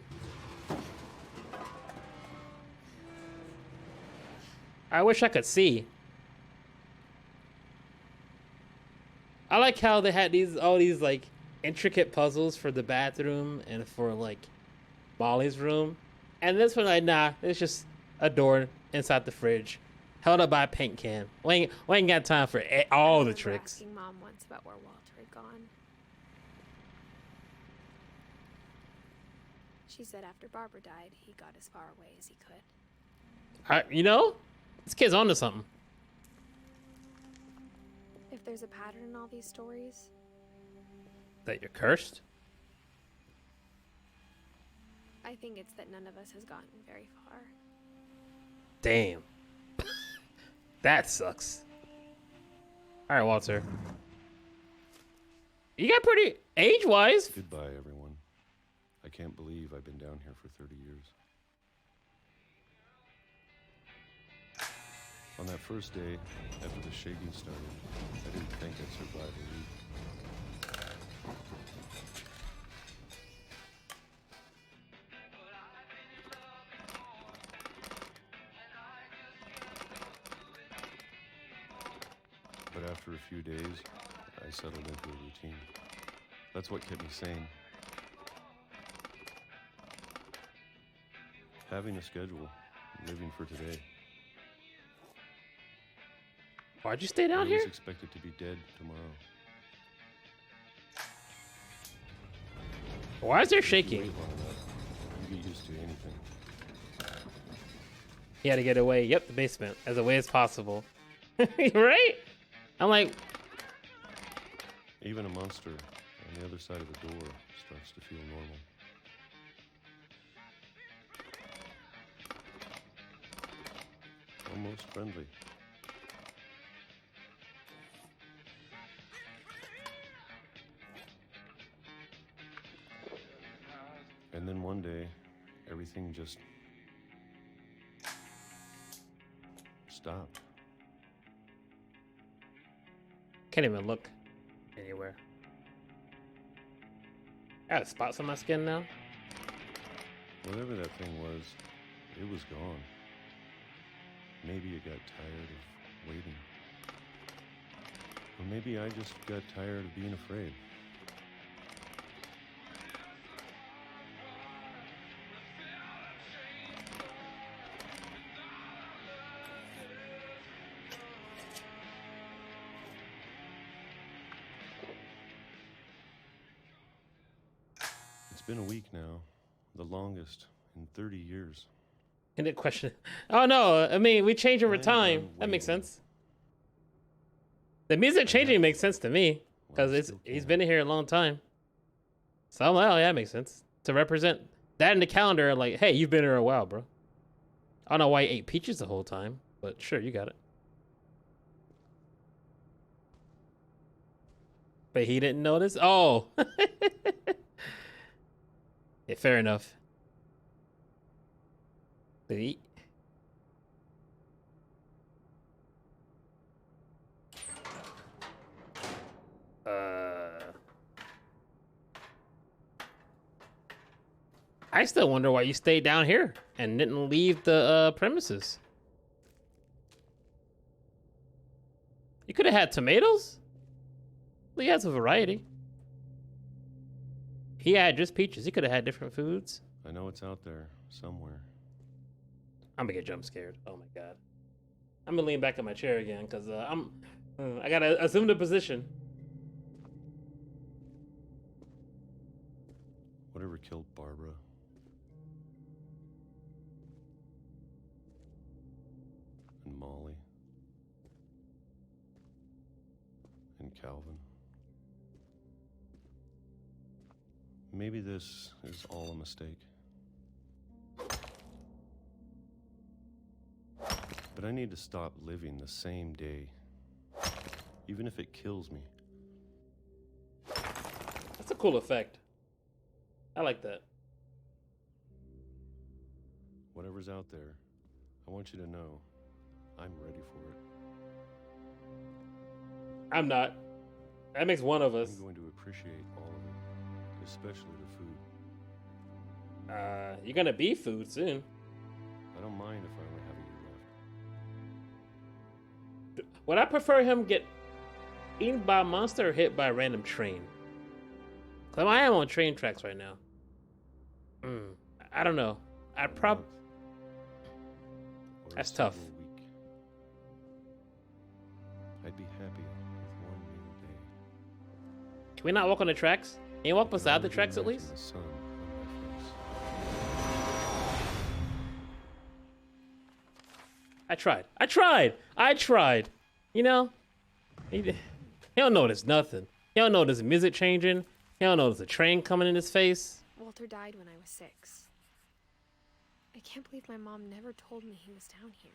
A: I wish I could see. I like how they had all these like intricate puzzles for the bathroom and for like Molly's room. And this one, like, nah, it's just a door inside the fridge, held up by a paint can. We ain't got time for all the
B: I remember
A: tricks.
B: asking Mom once about where Walter had gone. She said after Barbara died, he got as far away as he could.
A: You know, this kid's onto something.
B: If there's a pattern in all these stories,
A: That you're cursed?
B: I think it's that none of us has gotten very far.
A: Damn. That sucks. All right, Walter. You got pretty age-wise.
I: Goodbye, everyone. I can't believe I've been down here for 30 years. On that first day, after the shaking started, I didn't think I'd survive a week. But after a few days, I settled into a routine. That's what kept me sane. Having a schedule, living for today.
A: Why'd you stay
I: I
A: down
I: was
A: here?
I: expected to be dead tomorrow.
A: Why is there
I: If you
A: shaking?
I: wait long enough, you get used to anything.
A: He had to get away. Yep, the basement, as away as possible. Right? I'm like,
I: Even a monster on the other side of the door starts to feel normal. Almost friendly. And then one day, everything just stopped.
A: can't even look anywhere. I got spots on my skin now.
I: Whatever that thing was, it was gone. Maybe it got tired of waiting. Or maybe I just got tired of being afraid. It's been a week now, the longest in 30 years.
A: And it question. Oh no! I mean, we change over
I: I'm
A: time.
I: done
A: That makes
I: waiting.
A: sense. The music changing makes sense to me because
I: Well, I
A: it's
I: still
A: he's
I: can't.
A: been here a long time. So I'm like, oh yeah, that makes sense to represent that in the calendar. Like, hey, you've been here a while, bro. I don't know why you ate peaches the whole time, but sure, you got it. But he didn't notice. Oh, yeah, fair enough. Did he? I still wonder why you stayed down here and didn't leave the premises. You could have had tomatoes. Well, he has a variety. He had just peaches. He could have had different foods.
I: I know it's out there somewhere.
A: I'm gonna get jump scared. Oh my god. I'm gonna lean back in my chair again because I gotta assume the position.
I: Whatever killed Barbara. Calvin. Maybe this is all a mistake. But I need to stop living the same day, even if it kills me.
A: That's a cool effect. I like that.
I: Whatever's out there, I want you to know I'm ready for it.
A: I'm not. That makes one of us.
I: I'm going to appreciate all of it, especially the food.
A: You're gonna be food soon.
I: I don't mind if I only have a year left.
A: Would I prefer him get eaten by a monster or hit by a random train? Cause I am on train tracks right now. I don't know. I'd probably. That's tough.
I: Week. I'd be happy with one new day.
A: Can we not walk on the tracks? Can you walk beside the tracks at least?
I: The sun on my face. I tried. You know? He don't notice nothing. He don't notice music changing. He don't notice a train coming in his face.
B: Walter died when I was 6. I can't believe my mom never told me he was down here.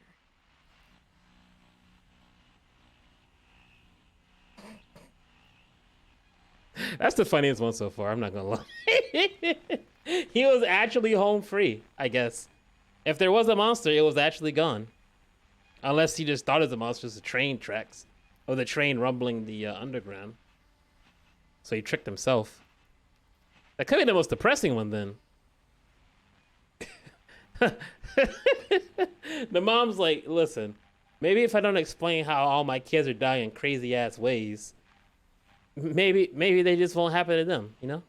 A: That's the funniest one so far, I'm not gonna lie. He was actually home free, I guess. If there was a monster, it was actually gone. Unless he just thought it was a monster, it's the train tracks. Or the train rumbling the underground. So he tricked himself. That could be the most depressing one then. The mom's like, listen, maybe if I don't explain how all my kids are dying in crazy ass ways, maybe they just won't happen to them, you know?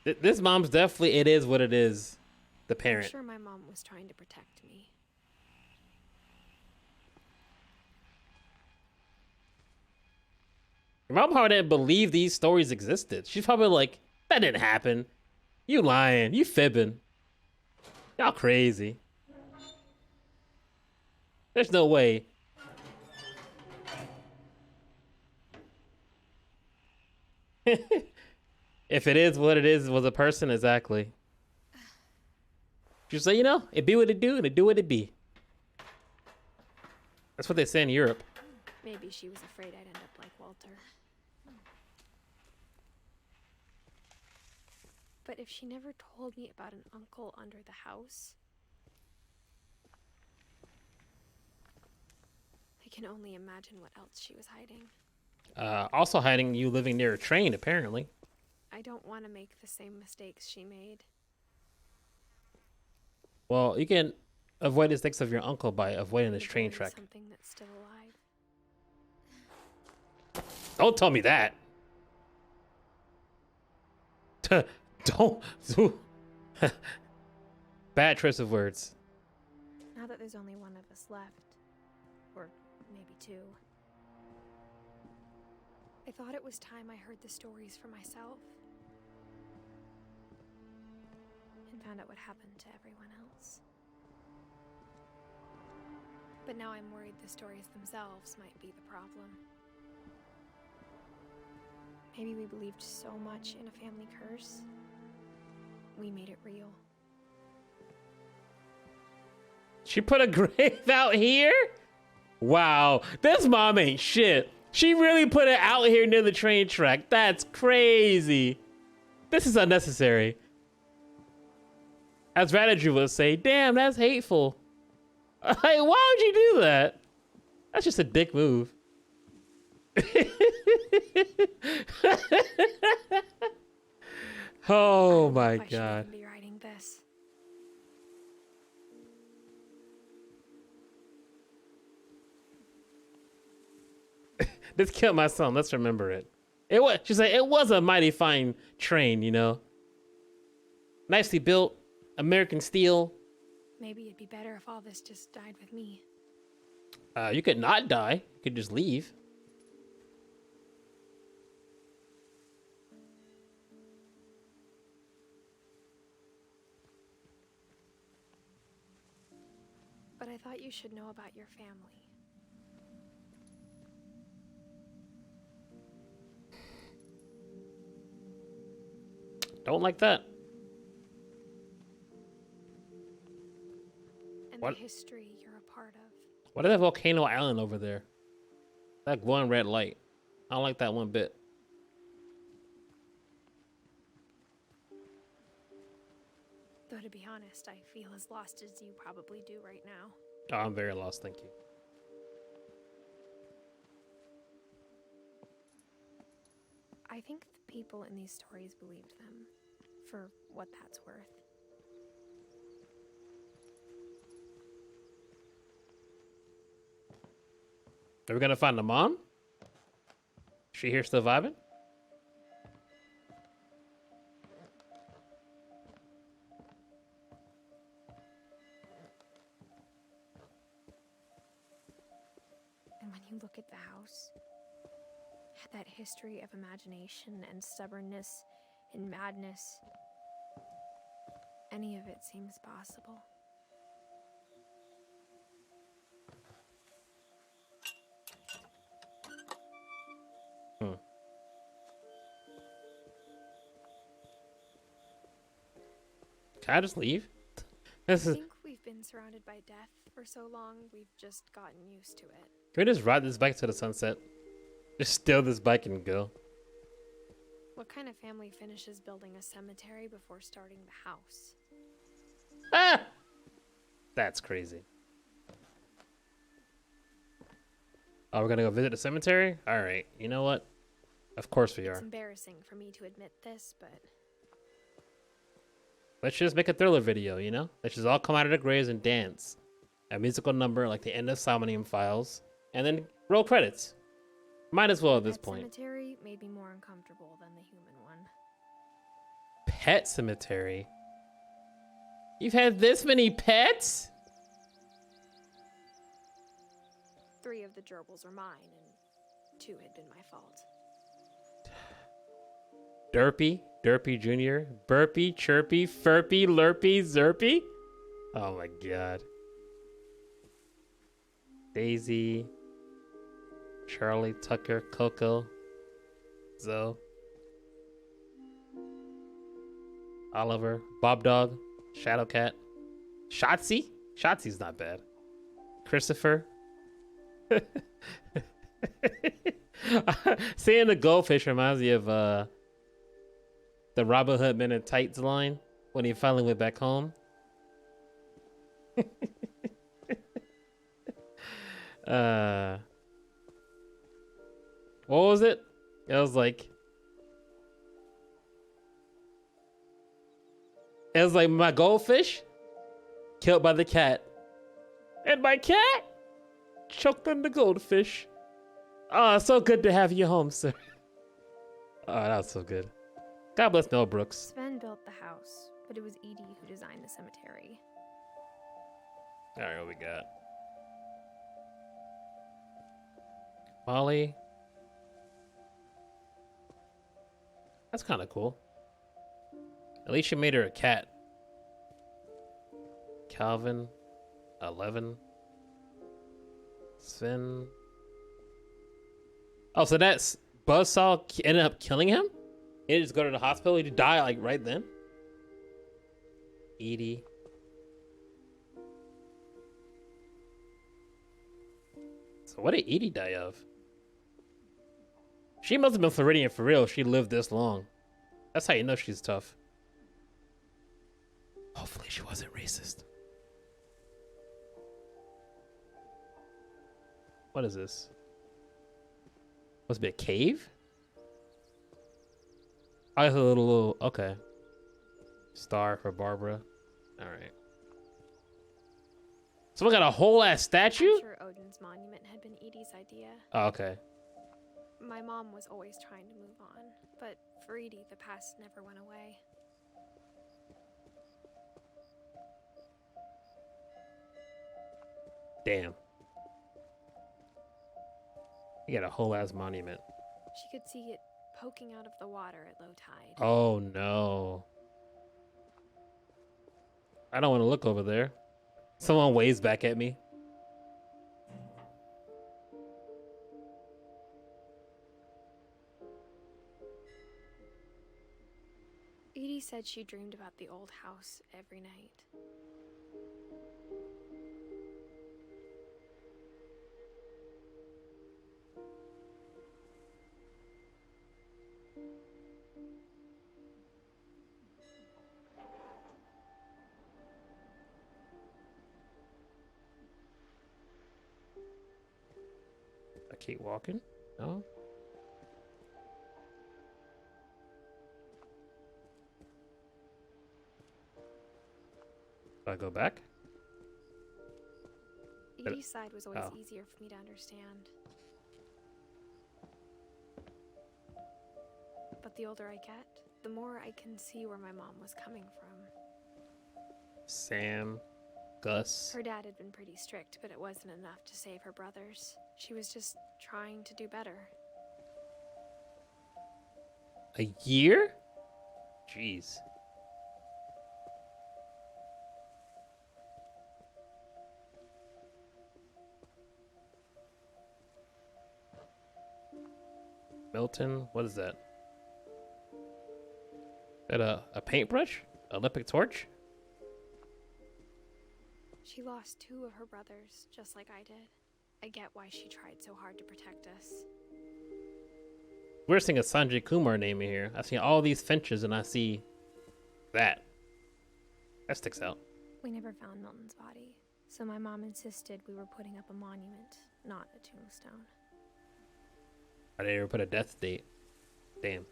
A: This mom's definitely, it is what it is, the parent.
B: I'm sure my mom was trying to protect me.
A: Your mom probably didn't believe these stories existed. She's probably like, that didn't happen. You lying. You fibbing. Y'all crazy. There's no way. If it is what it is, was a person, exactly. Just say, you know, it be what it do, and it do what it be. That's what they say in Europe.
B: Maybe she was afraid I'd end up like Walter. But if she never told me about an uncle under the house, I can only imagine what else she was hiding.
A: Also hiding you living near a train, apparently.
B: I don't want to make the same mistakes she made.
A: Well, you can avoid the mistakes of your uncle by avoiding this train
B: Maybe
A: track.
B: Something that's still alive.
A: Don't tell me that. Don't. Bad choice of words.
B: Now that there's only one of us left, or maybe 2, I thought it was time I heard the stories for myself and found out what happened to everyone else. But now I'm worried the stories themselves might be the problem. Maybe we believed so much in a family curse, we made it real.
A: She put a grave out here? Wow, this mom ain't shit. She really put it out here near the train track. That's crazy. This is unnecessary. As Radadru would say, damn, that's hateful. Like, why would you do that? That's just a dick move. Oh my
B: God. I shouldn't be writing this.
A: This killed my son. Let's remember it. It was. She's like, it was a mighty fine train, you know. Nicely built, American steel.
B: Maybe it'd be better if all this just died with me.
A: You could not die. You could just leave.
B: But I thought you should know about your family.
A: Don't like that.
B: And
A: What?
B: the history you're a part of.
A: What is that volcano island over there? That glowing red light. I don't like that one bit.
B: Though to be honest, I feel as lost as you probably do right now.
A: Oh, I'm very lost, thank you.
B: I think the people in these stories believed them, for what that's worth.
A: Are we gonna find the mom? She here still vibing?
B: And when you look at the house, that history of imagination and stubbornness and madness, any of it seems possible.
A: Can I just leave?
B: I
A: This is.
B: think we've been surrounded by death for so long, we've just gotten used to it.
A: Can we just ride this bike to the sunset? Just steal this bike and go.
B: What kind of family finishes building a cemetery before starting the house?
A: Ah! That's crazy. Oh, we're gonna go visit the cemetery? Alright, you know what? Of course we
B: It's
A: are.
B: embarrassing for me to admit this, but
A: Let's just make a Thriller video, you know? Let's just all come out of the graves and dance. A musical number like the end of Somnium Files. And then roll credits. Might as well at this
B: that
A: point.
B: cemetery made me more uncomfortable than the human one.
A: Pet cemetery? You've had this many pets?
B: 3 of the gerbils were mine, and 2 had been my fault.
A: Derpy Jr., Burpy, Chirpy, Furpy, Lurpy, Zerpy? Oh my god. Daisy, Charlie, Tucker, Coco, Zoe, Oliver, Bob Dog, Shadowcat, Shotzi? Shotzi's not bad. Christopher. Seeing the goldfish reminds me of the Robin Hood Men in Tights line when he finally went back home. What was it? It was like my goldfish killed by the cat, and my cat choked on the goldfish. Oh, so good to have you home, sir. Oh, that was so good. God bless Mel Brooks.
B: Sven built the house, but it was Edie who designed the cemetery.
A: All right, what we got? Molly. That's kind of cool. At least you made her a cat. Calvin. 11. Sven. Oh, so that's Buzzsaw ended up killing him? He didn't just go to the hospital? He died like right then? Edie. So what did Edie die of? She must have been Floridian for real if she lived this long. That's how you know she's tough. Hopefully she wasn't racist. What is this? Must be a cave? I have a little, okay. Star for Barbara. Alright. Someone got a whole ass statue?
B: I'm sure Odin's monument had been Edie's idea.
A: Oh, okay.
B: My mom was always trying to move on, but for Edie, the past never went away.
A: Damn. You got a whole ass monument.
B: She could see it poking out of the water at low tide.
A: Oh no. I don't want to look over there. Someone waves back at me.
B: Edie said she dreamed about the old house every night.
A: I keep walking? No? Do I go back?
B: Edie's side was always
A: Oh.
B: easier for me to understand. But the older I get, the more I can see where my mom was coming from.
A: Sam, Gus.
B: Her dad had been pretty strict, but it wasn't enough to save her brothers. She was just trying to do better.
A: A year? Jeez. Milton, what is that? Is that a paintbrush? Olympic torch?
B: She lost 2 of her brothers, just like I did. I get why she tried so hard to protect us.
A: We're seeing a Sanjay Kumar name in here. I see all these Finches and I see that. That sticks out.
B: We never found Milton's body, so my mom insisted we were putting up a monument, not a tombstone.
A: I didn't ever put a death date. Damn.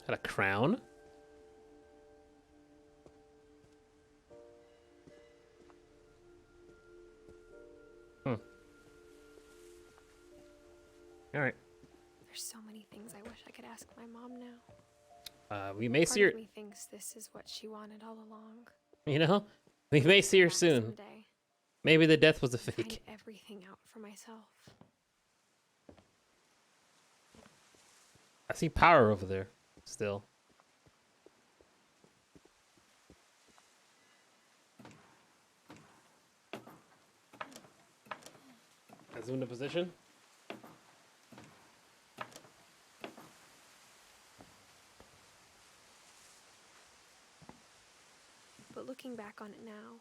A: Got a crown? All right.
B: There's so many things I wish I could ask my mom now.
A: We may
B: Part
A: see her.
B: of me thinks this is what she wanted all along.
A: You know, we may see her
B: Back
A: soon.
B: someday,
A: Maybe the death was a
B: find
A: fake.
B: everything out for myself.
A: I see power over there. Still. I zoom into position.
B: But looking back on it now,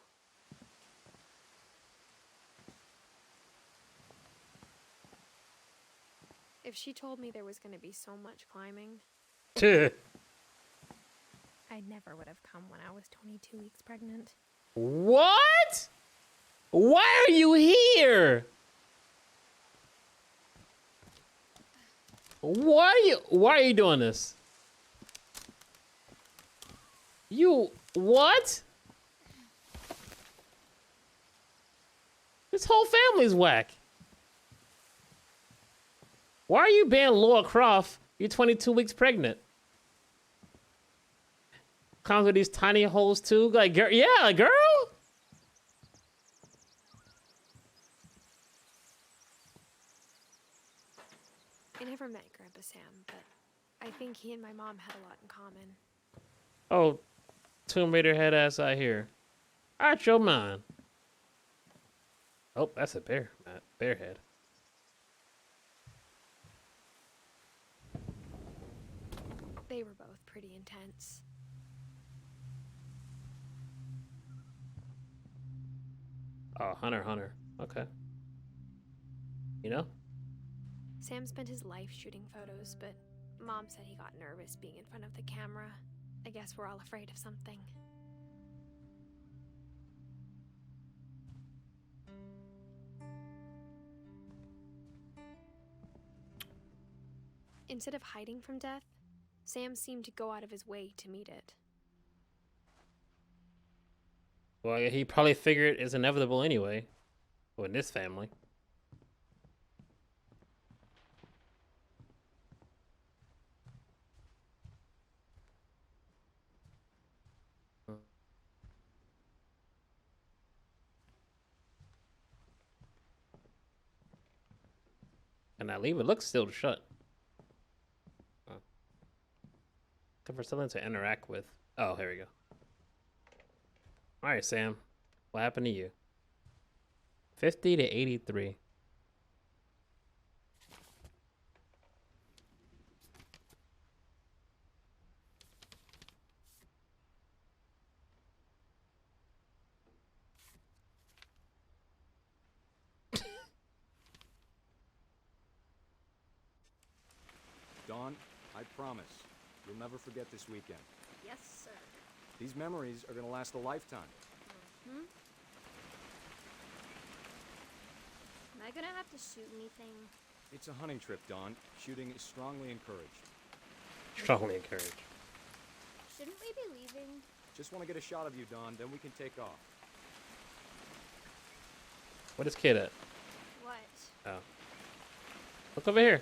B: if she told me there was going to be so much climbing, I never would have come when I was 22 weeks pregnant.
A: What? Why are you here? Why are you doing this? You what? This whole family's whack. Why are you being Laura Croft? You're 22 weeks pregnant. Comes with these tiny holes too. Like, girl, yeah, girl.
B: I never met Grandpa Sam, but I think he and my mom had a lot in common.
A: Oh, Tomb Raider head ass out here. Out your mind. Oh, that's a bear. Bear head.
B: They were both pretty intense.
A: Oh, Hunter. Okay. You know?
B: Sam spent his life shooting photos, but Mom said he got nervous being in front of the camera. I guess we're all afraid of something. Instead of hiding from death, Sam seemed to go out of his way to meet it.
A: Well, he probably figured it's inevitable anyway. Well, in this family. And that lever looks still shut. Oh. Looking for something to interact with. Oh, here we go. Alright, Sam. What happened to you? 50 to 83.
J: Dawn, I promise, you'll never forget this weekend.
D: Yes, sir.
J: These memories are gonna last a lifetime.
D: Hmm? Am I gonna have to shoot anything?
J: It's a hunting trip, Dawn. Shooting is strongly encouraged.
I: Strongly encouraged.
D: Shouldn't we be leaving?
J: Just want to get a shot of you, Dawn, then we can take off.
I: What is Kid at?
D: What?
I: Oh. Look over here.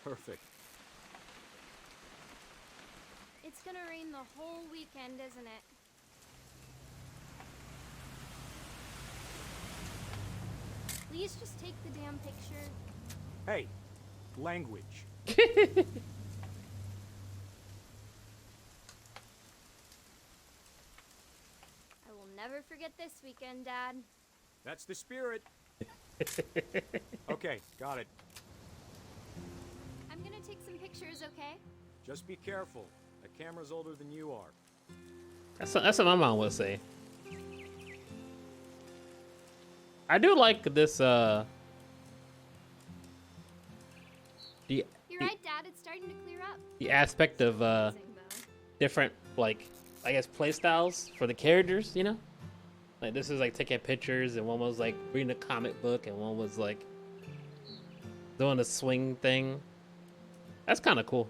J: Perfect.
D: It's gonna rain the whole weekend, isn't it? Please just take the damn picture.
J: Hey, language.
D: I will never forget this weekend, Dad.
J: That's the spirit. Okay, got it.
D: I'm gonna take some pictures, okay?
J: Just be careful. The camera's older than you are.
I: That's what my mom would say. I do like this,
D: You're right, Dad. It's starting to clear up.
I: the aspect of,
D: Amazing, though.
I: different, like, I guess, play styles for the characters, you know? Like, this is, like, taking pictures, and one was, like, reading a comic book, and one was, like, doing a swing thing. That's kind of cool.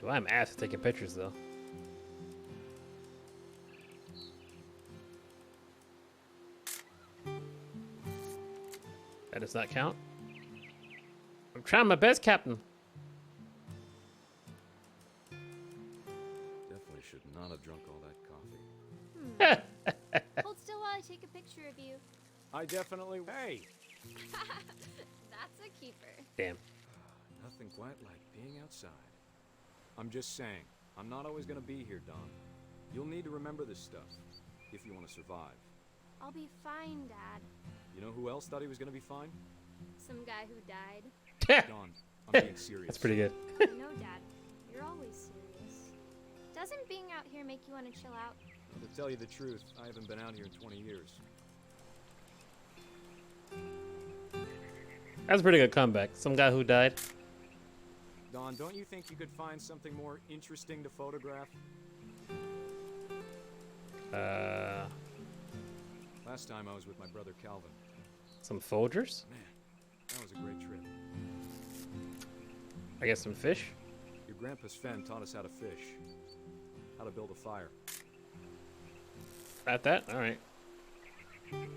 I: Well, I'm ass at taking pictures, though. That does not count. I'm trying my best, Captain.
J: Definitely should not have drunk all that coffee.
D: Hold still while I take a picture of you.
J: I definitely... Hey!
D: That's a keeper.
I: Damn.
J: Nothing quite like being outside. I'm just saying, I'm not always gonna be here, Don. You'll need to remember this stuff, if you want to survive.
D: I'll be fine, Dad.
J: You know who else thought he was gonna be fine?
D: Some guy who died.
J: Don, I'm being serious.
I: That's pretty good.
D: No, Dad. You're always serious. Doesn't being out here make you want to chill out?
J: To tell you the truth, I haven't been out here in 20 years.
I: That's a pretty good comeback. Some guy who died.
J: Don, don't you think you could find something more interesting to photograph? Last time I was with my brother Calvin.
I: Some Folgers?
J: Man, that was a great trip.
I: I guess some fish?
J: Your grandpa Sven taught us how to fish, how to build a fire.
I: At that? Alright.
J: We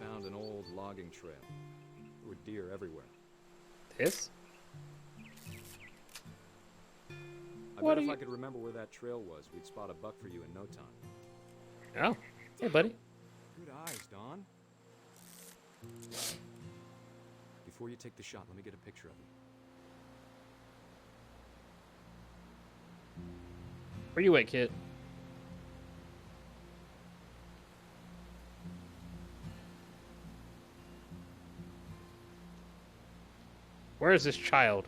J: found an old logging trail. There were deer everywhere.
I: This?
J: I
I: What
J: bet
I: are
J: if
I: you-
J: I could remember where that trail was, we'd spot a buck for you in no time.
I: Oh. Hey, buddy.
J: Good eyes, Don. Before you take the shot, let me get a picture of you.
I: Where you at, kid? Where is this child?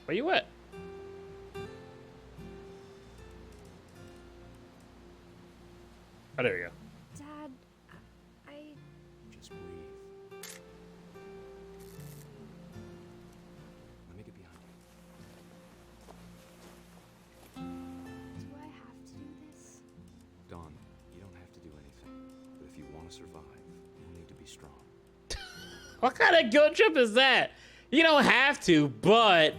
I: Where you at? Oh, there we go.
D: Dad, I...
J: Just breathe. Let me get behind you.
D: Do I have to do this?
J: Don, you don't have to do anything. But if you want to survive, you'll need to be strong.
I: What kind of guilt trip is that? You don't have to, but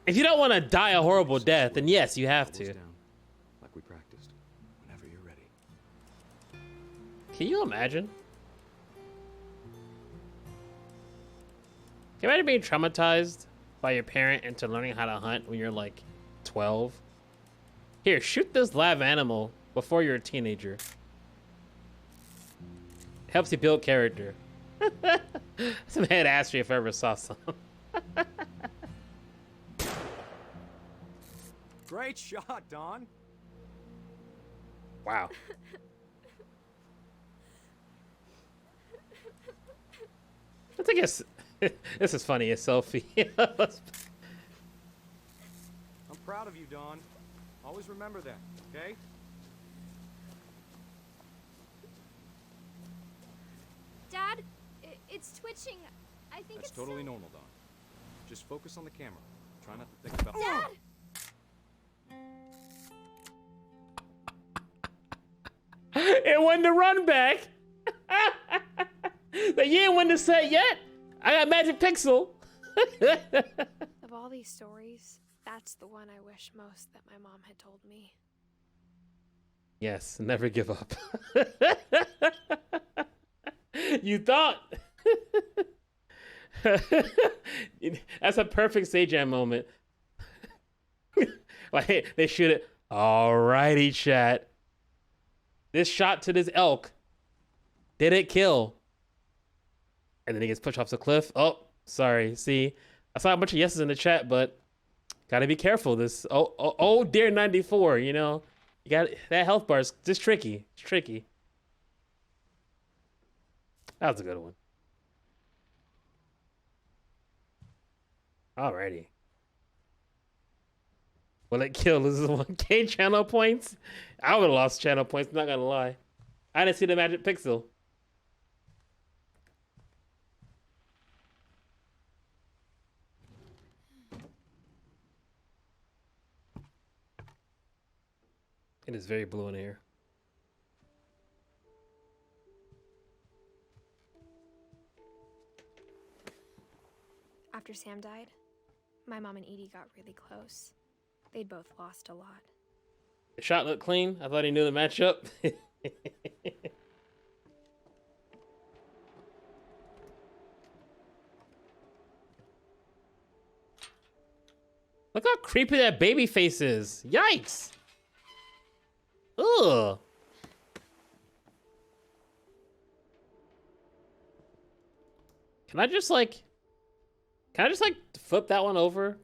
I: if you don't want to die a horrible death, then yes, you have to.
J: Down, like we practiced. Whenever you're ready.
I: Can you imagine? Can you imagine being traumatized by your parent into learning how to hunt when you're like 12? Here, shoot this live animal before you're a teenager. Helps you build character. Some head assery if I ever saw some.
J: Great shot, Don.
I: Wow. I think it's this is funny. A selfie.
J: I'm Proud of you, Dawn. Always remember that, okay?
B: Dad, it's twitching. I think
J: That's
B: it's
J: totally
B: still...
J: normal, Dawn. Just focus on the camera. Try not to think about...
B: Dad!
A: It wasn't the run back. Like, you ain't won the set yet. I got Magic Pixel.
B: Of all these stories, that's the one I wish most that my mom had told me.
A: Yes, never give up. You thought. That's a perfect Sage Jam moment. Like, they shoot it. Alrighty, chat. This shot to this elk. Did it kill? And then he gets pushed off the cliff. Oh, sorry. See, I saw a bunch of yeses in the chat, but gotta be careful. This oh dear 94. You know, you got that health bar is just tricky. It's tricky. That was a good one. Alrighty. Will it kill? This is 1K channel points. I would have lost channel points. Not gonna lie. I didn't see the Magic Pixel. It is very blue in here.
B: After Sam died, my mom and Edie got really close. They'd both lost a lot.
A: The shot looked clean. I thought he knew the matchup. Look how creepy that baby face is. Yikes. Ugh. Can I just like flip that one over,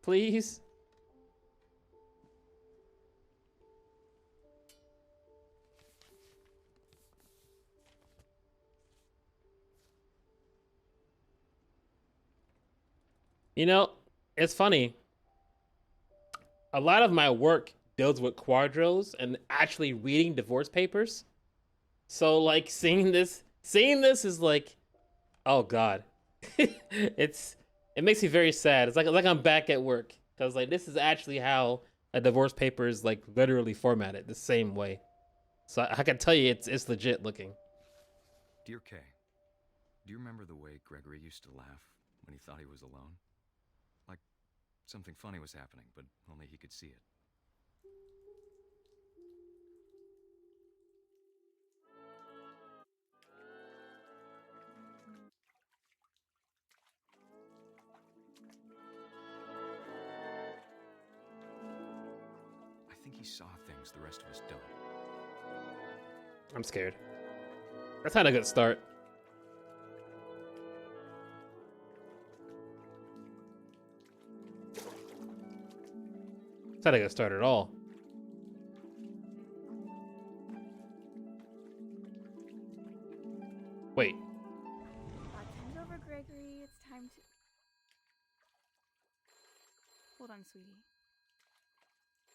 A: please? You know, it's funny. A lot of my work deals with quadros and actually reading divorce papers. So like seeing this is like, oh God. It makes me very sad. It's like I'm back at work. Cause like this is actually how a divorce paper is like literally formatted the same way. So I can tell you it's legit looking.
J: Dear Kay, do you remember the way Gregory used to laugh when he thought he was alone? Like something funny was happening, but only he could see it. I think he saw things the rest of us don't.
A: I'm scared. That's not a good start. It's not a good start at all. Wait.
K: Time's over, Gregory. It's time to... Hold on, sweetie.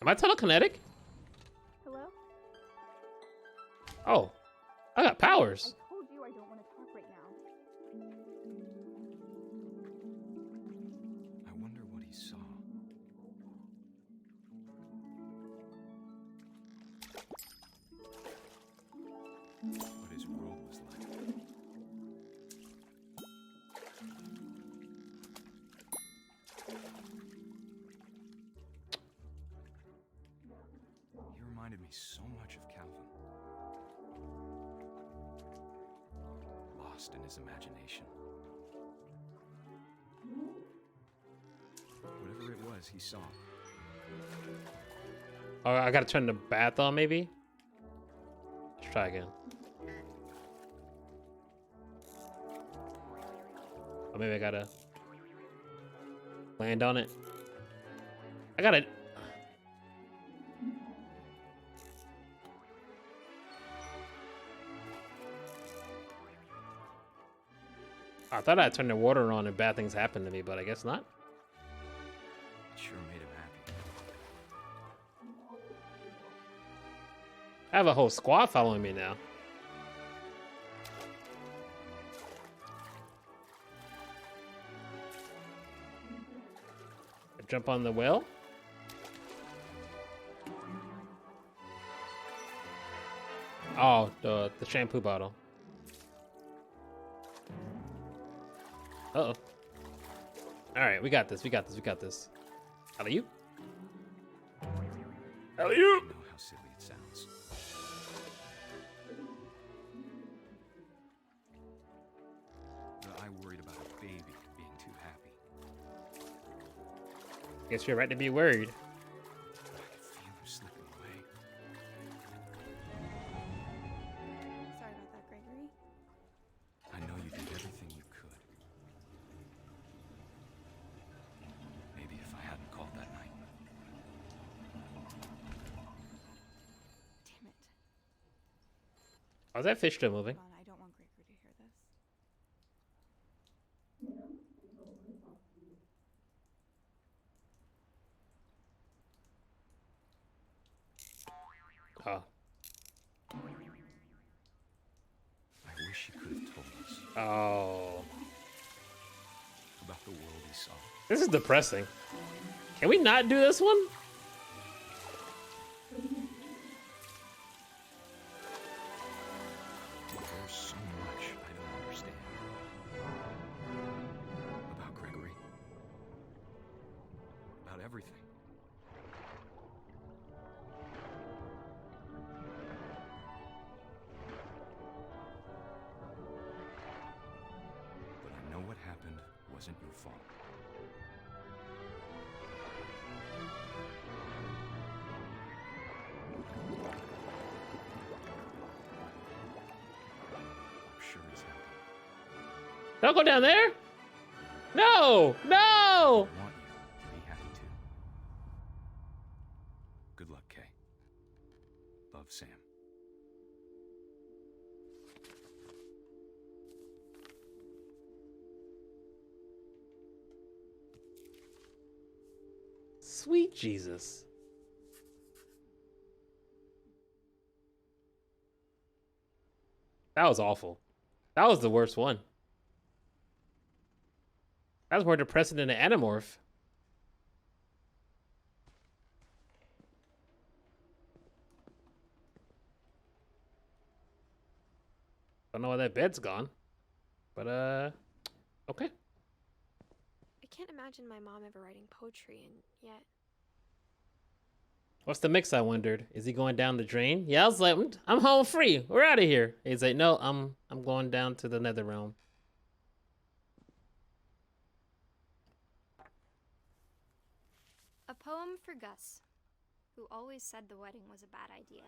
A: Am I telekinetic?
K: Hello?
A: Oh, I got powers.
K: I told you I don't want to talk right now.
J: I wonder what he saw. What his world was like. He reminded me so much of Calvin. Lost in his imagination. Whatever it was, he saw.
A: Oh, I gotta turn the bath on, maybe? Let's try again. Or maybe I gotta land on it. I gotta... I thought I'd turn the water on and bad things happen to me, but I guess not.
J: It sure made him happy.
A: I have a whole squad following me now. Jump on the well. Oh, the shampoo bottle. Uh-oh. Alright, we got this, we got this, we got this. Alley-oop. Alley-oop!
J: I know how silly it sounds. But I worried about a baby being too happy.
A: Guess you're right to be worried.
J: But I could feel her slipping away.
K: Sorry about that, Gregory.
J: I know you did everything you could. Maybe if I hadn't called that night.
K: Damn it.
A: How's that fish still moving?
K: Come on, I don't want Gregory to hear this.
A: Oh.
J: I wish he could have told us
A: Oh.
J: about the world he saw.
A: This is depressing. Can we not do this one?
J: There's so much I don't understand. About Gregory. About everything. But I know what happened wasn't your fault. I'm sure he's happy.
A: Don't go down there. No, no.
J: I want you to be happy too. Good luck, Kay. Love, Sam.
A: Sweet Jesus. That was awful. That was the worst one. That was more depressing than the Animorph. Don't know why that bed's gone. But, okay.
B: I can't imagine my mom ever writing poetry, and yet.
A: What's the mix, I wondered? Is he going down the drain? Yeah, I was like, I'm home free. We're out of here. He's like, no, I'm going down to the nether realm.
L: A poem for Gus, who always said the wedding was a bad idea.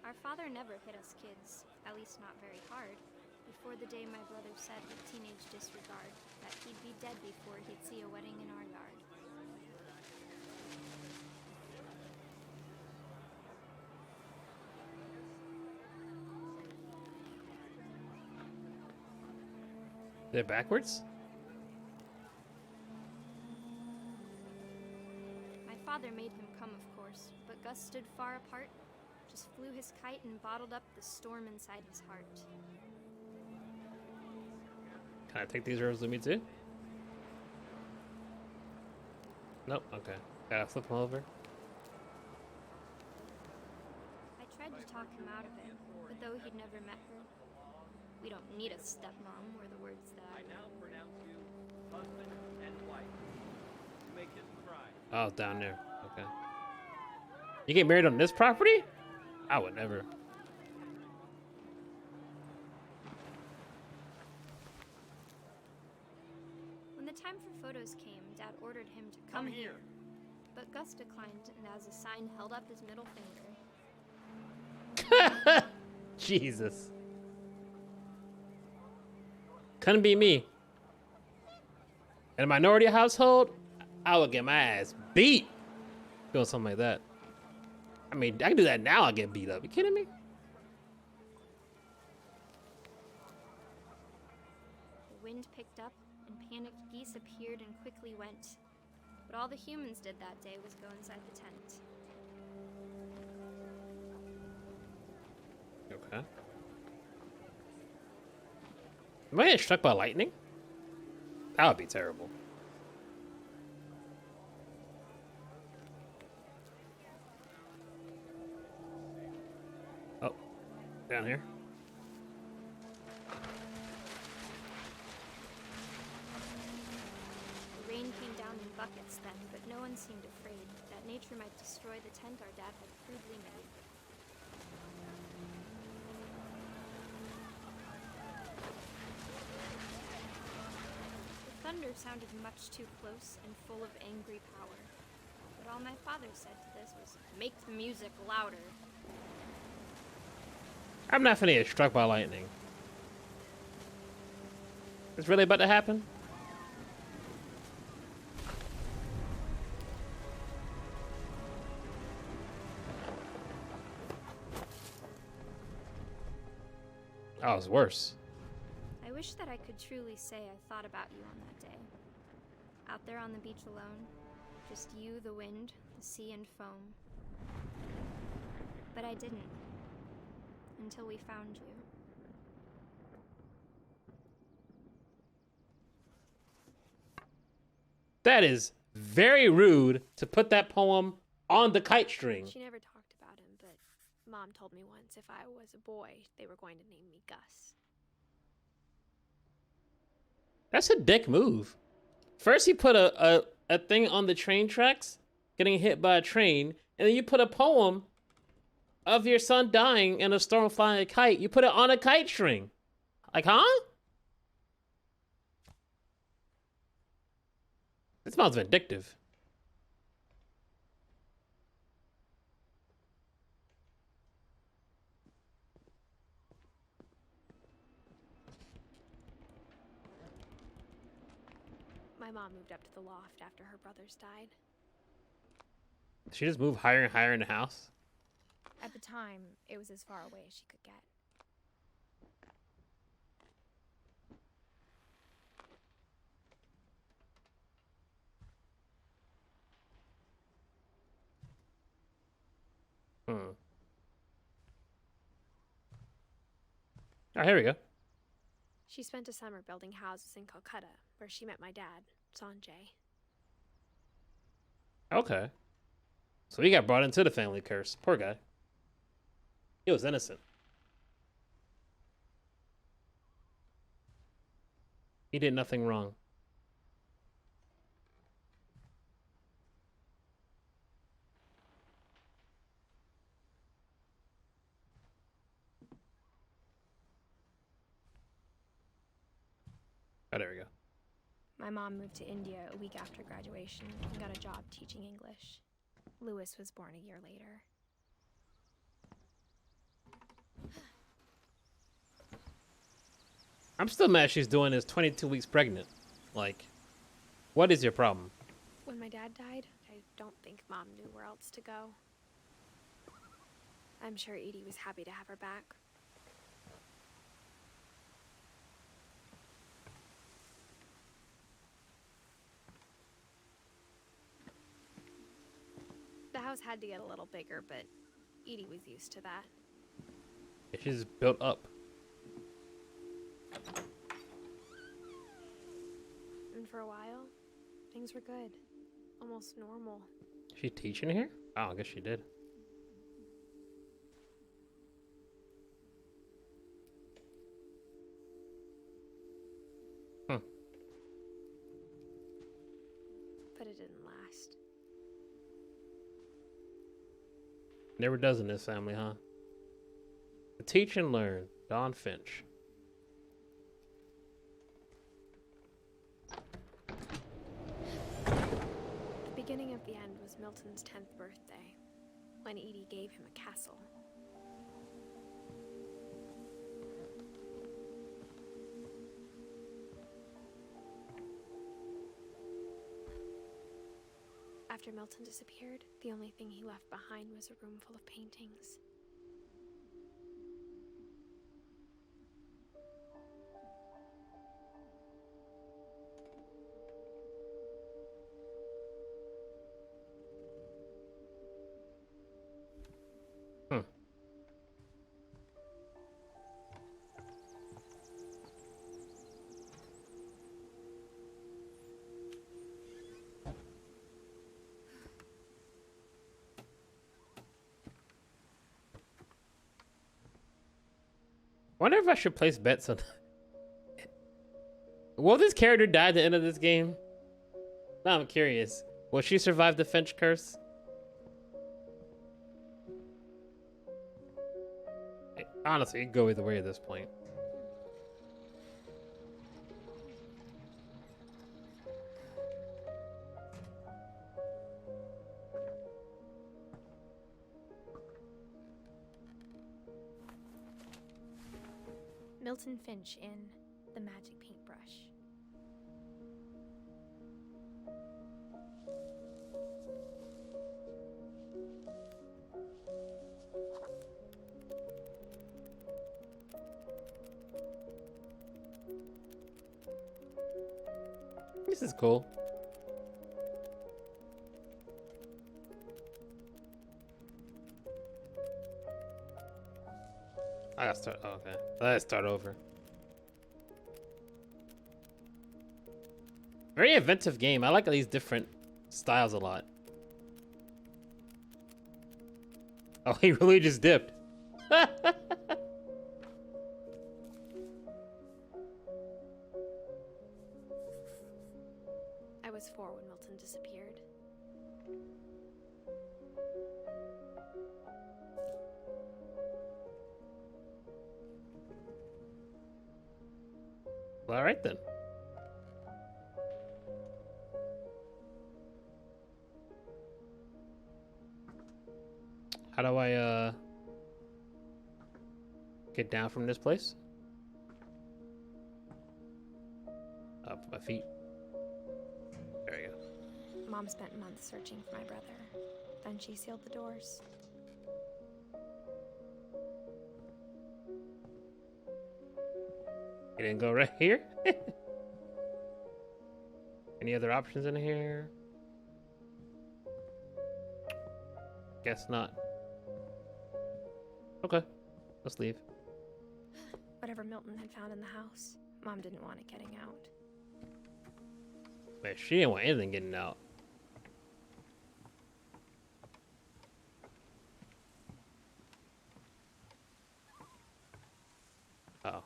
L: Our father never hit us kids, at least not very hard, before the day my brother said with teenage disregard that he'd be dead before he'd see a wedding in our yard.
A: They're backwards?
L: My father made him come, of course, but Gus stood far apart, just flew his kite and bottled up the storm inside his heart.
A: Can I take these roses with me too? Nope, okay. Gotta flip them over.
L: I tried to talk him out of it, but though he'd never met her, we don't need a stepmom were the words that I
M: now pronounce you husband and wife. Make him cry.
A: Oh, down there. Okay. You get married on this property? I would never.
L: When the time for photos came, Dad ordered him to come here. But Gus declined, and as a sign held up his middle finger.
A: Jesus. Couldn't be me. In a minority household, I would get my ass beat doing something like that. I mean, I can do that now, I get beat up. You kidding me?
L: The wind picked up, and panicked geese appeared and quickly went. But all the humans did that day was go inside the tent.
A: Okay. Am I getting struck by lightning? That would be terrible. Oh, down here.
L: The rain came down in buckets then, but no one seemed afraid that nature might destroy the tent our dad had crudely made. The thunder sounded much too close and full of angry power. But all my father said to this was, "Make the music louder."
A: I'm not finna get struck by lightning. It's really about to happen? Oh, it's worse.
L: I wish that I could truly say I thought about you on that day. Out there on the beach alone, just you, the wind, the sea, and foam. But I didn't. Until we found you.
A: That is very rude to put that poem on the kite string.
B: She never talked about him, but Mom told me once if I was a boy, they were going to name me Gus.
A: That's a dick move. First, you put a thing on the train tracks, getting hit by a train, and then you put a poem of your son dying in a storm flying a kite. You put it on a kite string. Like, huh? It smells vindictive.
B: My mom moved up to the loft after her brothers died.
A: She just moved higher and higher in the house.
B: At the time, it was as far away as she could get.
A: Oh, here we go.
B: She spent a summer building houses in Calcutta, where she met my dad, Sanjay.
A: Okay. So he got brought into the family curse. Poor guy. He was innocent. He did nothing wrong. Oh, there we go.
B: My mom moved to India a week after graduation and got a job teaching English. Lewis was born a year later.
A: I'm still mad she's doing this 22 weeks pregnant. Like, what is your problem?
B: When my dad died, I don't think Mom knew where else to go. I'm sure Edie was happy to have her back. The house had to get a little bigger, but Edie was used to that.
A: She's built up.
B: And for a while, things were good. Almost normal.
A: She teaching here? Oh, I guess she did.
B: But it didn't last.
A: Never does in this family, huh? Teach and learn. Don Finch.
B: The beginning of the end was Milton's 10th birthday, when Edie gave him a castle. After Milton disappeared, the only thing he left behind was a room full of paintings.
A: wonder if I should place bets on. Will this character die at the end of this game? Now I'm curious. Will she survive the Finch curse? Honestly, it could go either way at this point.
B: Milton Finch in The Magic Paintbrush.
A: This is cool. I gotta start. Oh, okay. Let's start over. Very inventive game. I like these different styles a lot. Oh, he really just dipped.
B: I was 4 when Milton disappeared.
A: All right then. How do I get down from this place? Up my feet. There you go.
B: Mom spent months searching for my brother. Then she sealed the doors.
A: You didn't go right here? Any other options in here? Guess not. Okay, let's leave.
B: Whatever Milton had found in the house, Mom didn't want it getting out.
A: Wait, she didn't want anything getting out. Oh.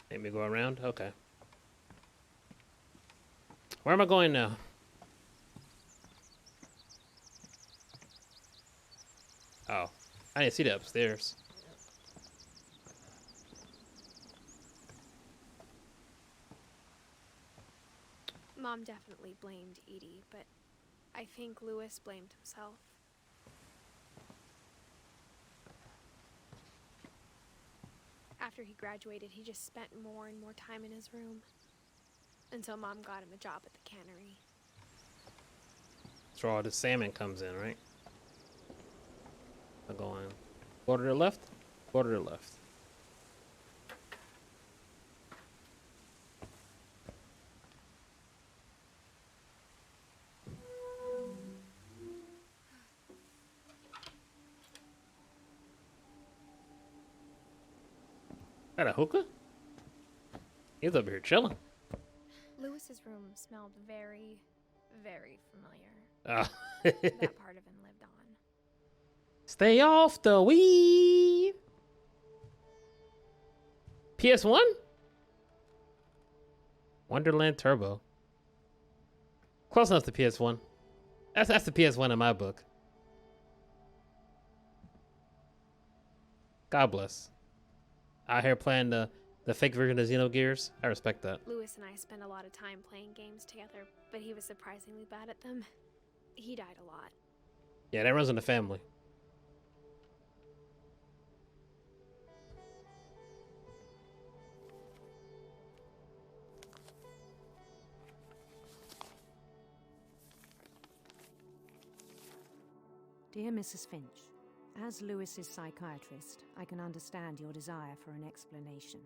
A: Make me go around? Okay. Where am I going now? Oh. I didn't see that upstairs.
B: Mom definitely blamed Edie, but I think Lewis blamed himself. After he graduated, he just spent more and more time in his room. Until Mom got him a job at the cannery.
A: That's where all the salmon comes in, right? I'm going quarter to left, quarter to left. Got a hookah? He's up here chilling.
B: Lewis's room smelled very, very familiar.
A: Oh.
B: That part of him lived on.
A: Stay off the weed. PS1? Wonderland Turbo. Close enough to PS1. That's the PS1 in my book. God bless. Out here playing the fake version of Xenogears. I respect that.
B: Lewis and I spent a lot of time playing games together, but he was surprisingly bad at them. He died a lot.
A: Yeah, that runs in the family.
N: Dear Mrs. Finch, as Lewis's psychiatrist, I can understand your desire for an explanation.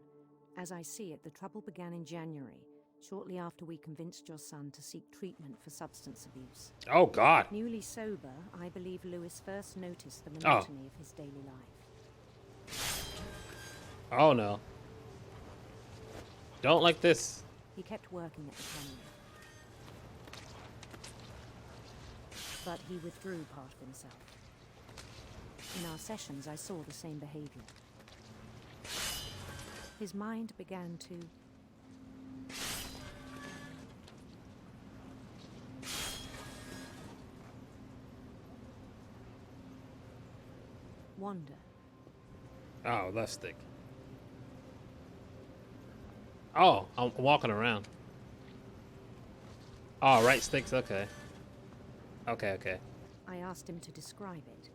N: As I see it, the trouble began in January, shortly after we convinced your son to seek treatment for substance abuse.
A: Oh, God.
N: Newly sober, I believe Lewis first noticed the monotony of his daily life.
A: Oh, no. Don't like this.
N: He kept working at the cannery. But he withdrew part of himself. In our sessions, I saw the same behavior. His mind began to wander.
A: Oh, left stick. Oh, I'm walking around. Oh, right sticks, okay. Okay.
N: I asked him to describe it.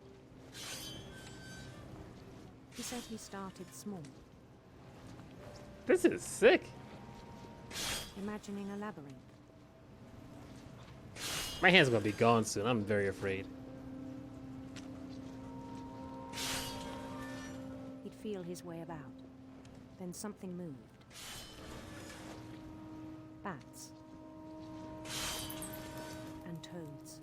N: He said he started small,
A: This is sick.
N: imagining a labyrinth.
A: My hand's gonna be gone soon. I'm very afraid.
N: He'd feel his way about. Then something moved. Bats. And toads.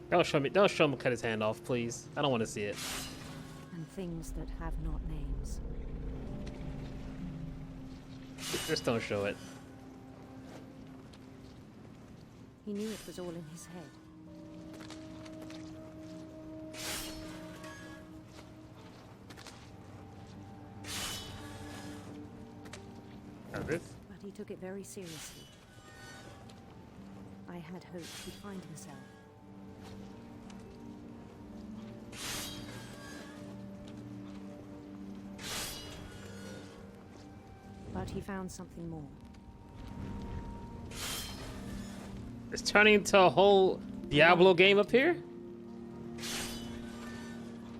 A: Don't show him cut his hand off, please. I don't want to see it.
N: And things that have not names.
A: Just don't show it.
N: He knew it was all in his head.
A: Edith?
N: But he took it very seriously. I had hoped he'd find himself. But he found something more.
A: It's turning into a whole Diablo game up here?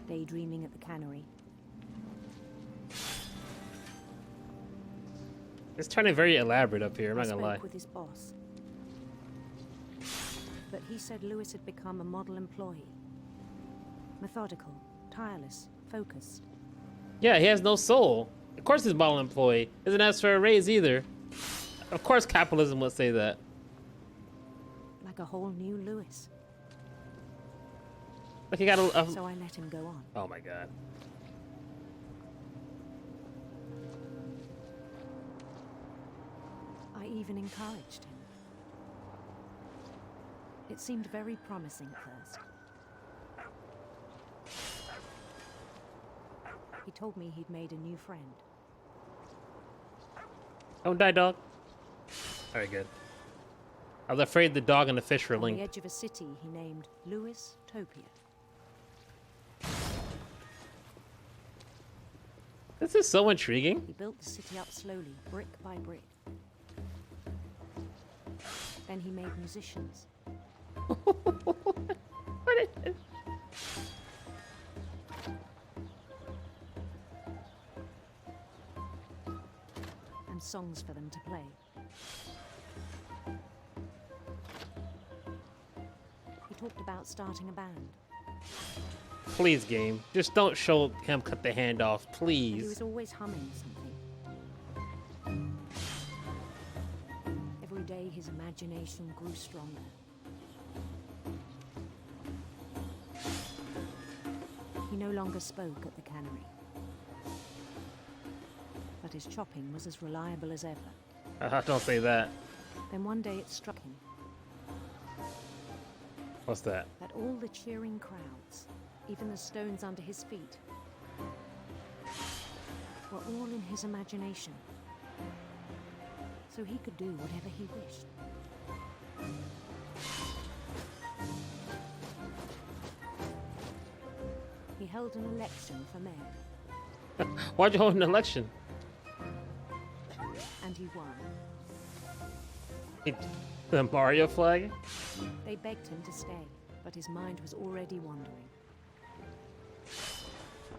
N: Daydreaming at the cannery.
A: It's turning very elaborate up here, I'm not gonna lie.
N: I spoke with his boss. But he said Lewis had become a model employee. Methodical, tireless, focused.
A: Yeah, he has no soul. Of course he's a model employee. Isn't asked for a raise either. Of course capitalism would say that.
N: Like a whole new Lewis.
A: Look, he got a...
N: So I let him go on.
A: Oh my god.
N: I even encouraged him. It seemed very promising at first. He told me he'd made a new friend.
A: Don't die, dog. Very good. I was afraid the dog and the fish were
N: On
A: linked.
N: the edge of a city he named Lewis Topia.
A: This is so intriguing.
N: He built the city up slowly, brick by brick. Then he made musicians.
A: What is this?
N: And songs for them to play. He talked about starting a band.
A: Please, game. Just don't show him cut the hand off,
N: And he
A: please.
N: was always humming something. Every day his imagination grew stronger. He no longer spoke at the cannery. But his chopping was as reliable as ever.
A: Don't say that.
N: Then one day it struck him
A: What's that?
N: that all the cheering crowds, even the stones under his feet, were all in his imagination. So he could do whatever he wished. He held an election for mayor,
A: Why'd you hold an election?
N: and he won.
A: The Mario flag?
N: They begged him to stay, but his mind was already wandering.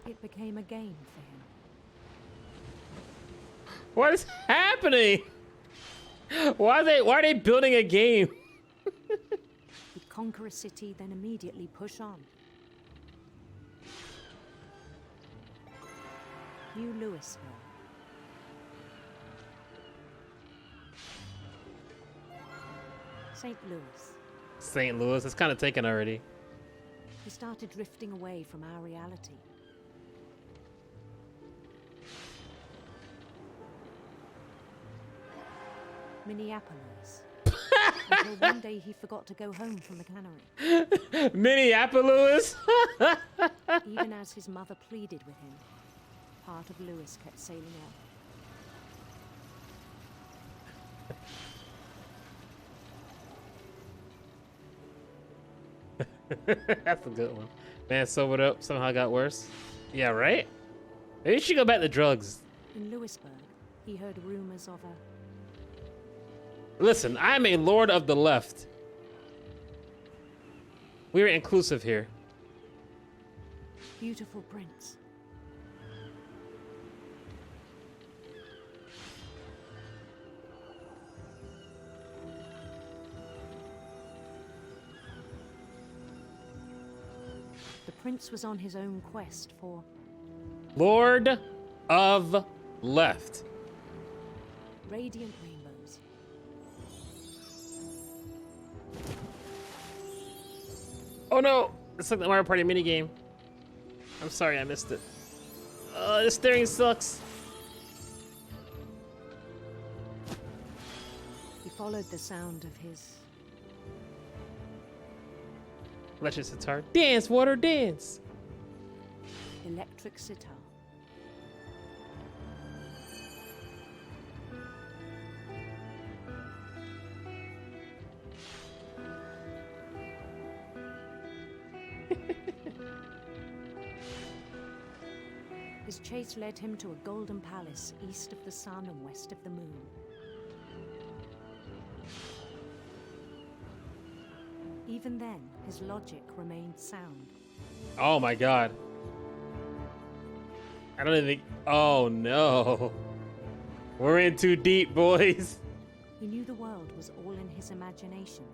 N: It became a game for him.
A: What is happening? Why are they building a game?
N: He'd conquer a city, then immediately push on. New Louisville. St. Louis.
A: St. Louis, it's kind of taken already.
N: He started drifting away from our reality. Minneapolis. until one day he forgot to go home from the cannery.
A: Minneapolis.
N: Even as his mother pleaded with him, part of Lewis kept sailing on.
A: That's a good one. Man sobered up, somehow got worse. Yeah, right? Maybe you should go back to drugs.
N: In Lewisburg, he heard rumors of a...
A: Listen, I'm a lord of the left. We're inclusive here.
N: beautiful prince. The prince was on his own quest for...
A: Lord of Left.
N: Radiant rainbows.
A: Oh no! It's like the Mario Party minigame. I'm sorry, I missed it. The steering sucks.
N: He followed the sound of his...
A: Electric sitar. Dance, water, dance!
N: electric sitar. His chase led him to a golden palace east of the sun and west of the moon. Even then, his logic remained sound.
A: Oh my god. I don't even think... Oh no. We're in too deep, boys.
N: He knew the world was all in his imagination.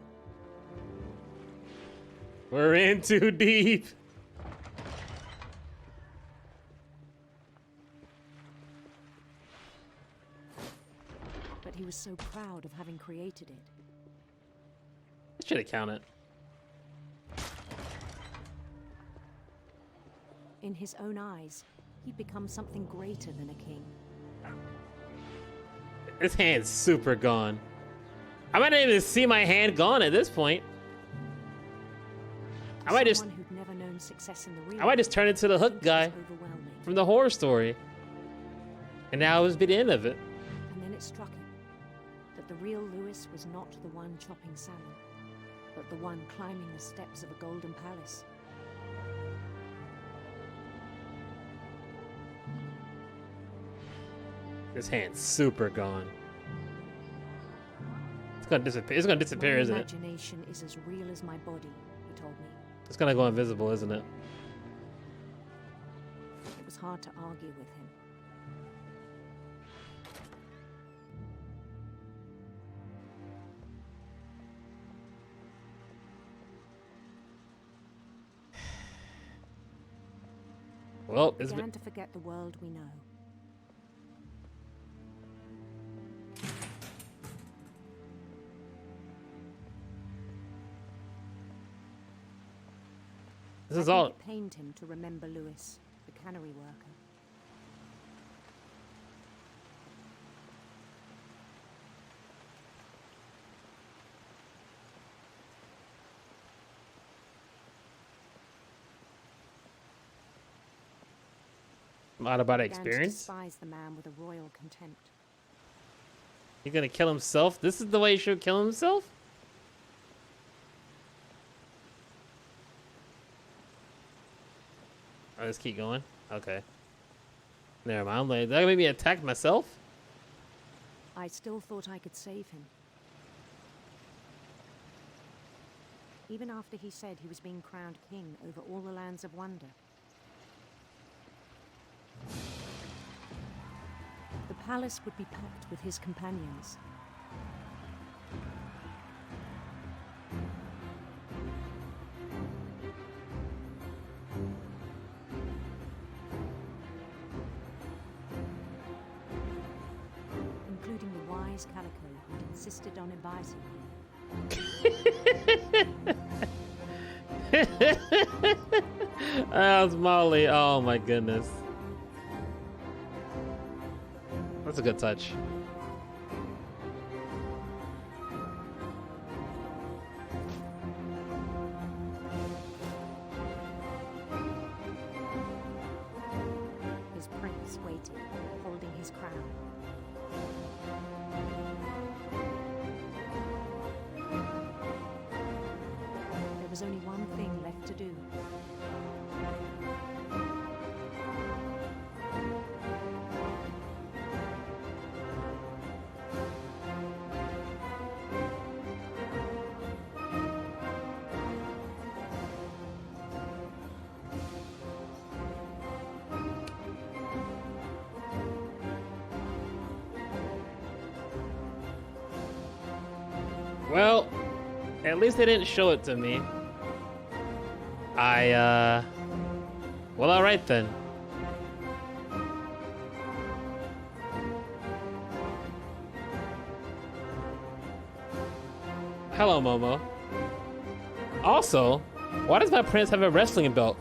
A: We're in too deep.
N: But he was so proud of having created it.
A: I should have counted.
N: In his own eyes, he'd become something greater than a king.
A: This hand's super gone. I might not even see my hand gone at this point. I might just...
N: Who'd never known success in the real
A: I might just turn into the hook guy from the horror story. And now it was the end of it.
N: And then it struck him that the real Lewis was not the one chopping salmon, but the one climbing the steps of a golden palace.
A: This hand's super gone. It's gonna disappear. It's gonna disappear, isn't it?
N: My imagination is as real as my body, he told me.
A: It's gonna go invisible, isn't it?
N: It was hard to argue with him.
A: Well,
N: He began to forget the world we know.
A: This is all.
N: It pained him to remember Lewis, the cannery worker.
A: Not about
N: He began to
A: experience.
N: despise the man with a royal contempt.
A: He's gonna kill himself. This is the way he should kill himself. Oh, let's keep going. Okay. Never mind. Like, that made me attack myself.
N: I still thought I could save him. Even after he said he was being crowned king over all the lands of wonder. The palace would be packed with his companions. Including the wise Calico who'd insisted on advising him.
A: That was Molly. Oh my goodness. That's a good touch.
N: was only one thing left to do.
A: Well, at least they didn't show it to me. Well, alright then. Hello, Momo. Also, why does my prince have a wrestling belt?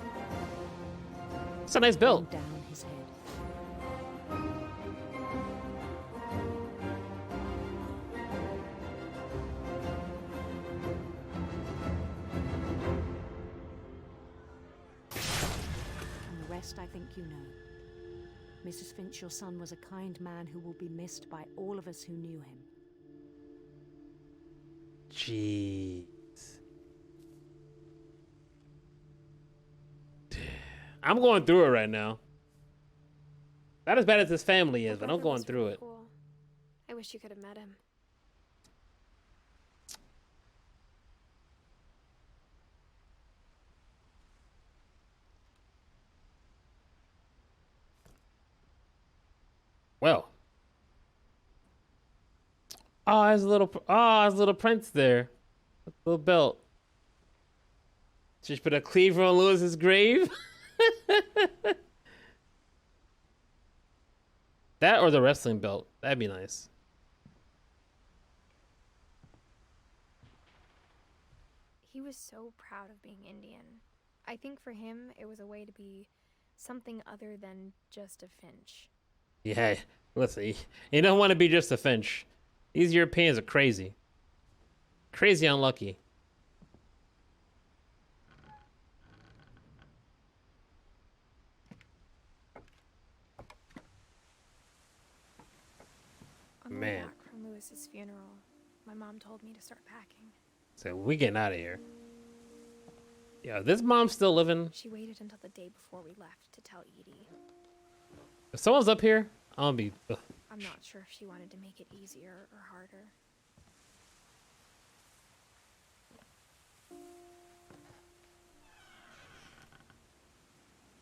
A: It's a nice belt.
N: Down his head. And the rest I think you know. Mrs. Finch, your son was a kind man who will be missed by all of us who knew him.
A: Jeez. I'm going through it right now. Not as bad as his family is, but I'm going through it.
B: Cool. I wish you could have met him.
A: Well. Oh, his little prince there. Little belt. Just put a cleaver on Lewis's grave. That or the wrestling belt. That'd be nice.
B: He was so proud of being Indian. I think for him, it was a way to be something other than just a Finch.
A: Yeah, listen, you don't want to be just a Finch. These Europeans are crazy. Crazy unlucky.
B: On the way
A: Man.
B: back from Lewis's funeral, my mom told me to start packing.
A: So we getting out of here. Yeah, this mom's still living.
B: She waited until the day before we left to tell Edie.
A: If someone's up here, I'll be. Ugh.
B: I'm not sure if she wanted to make it easier or harder.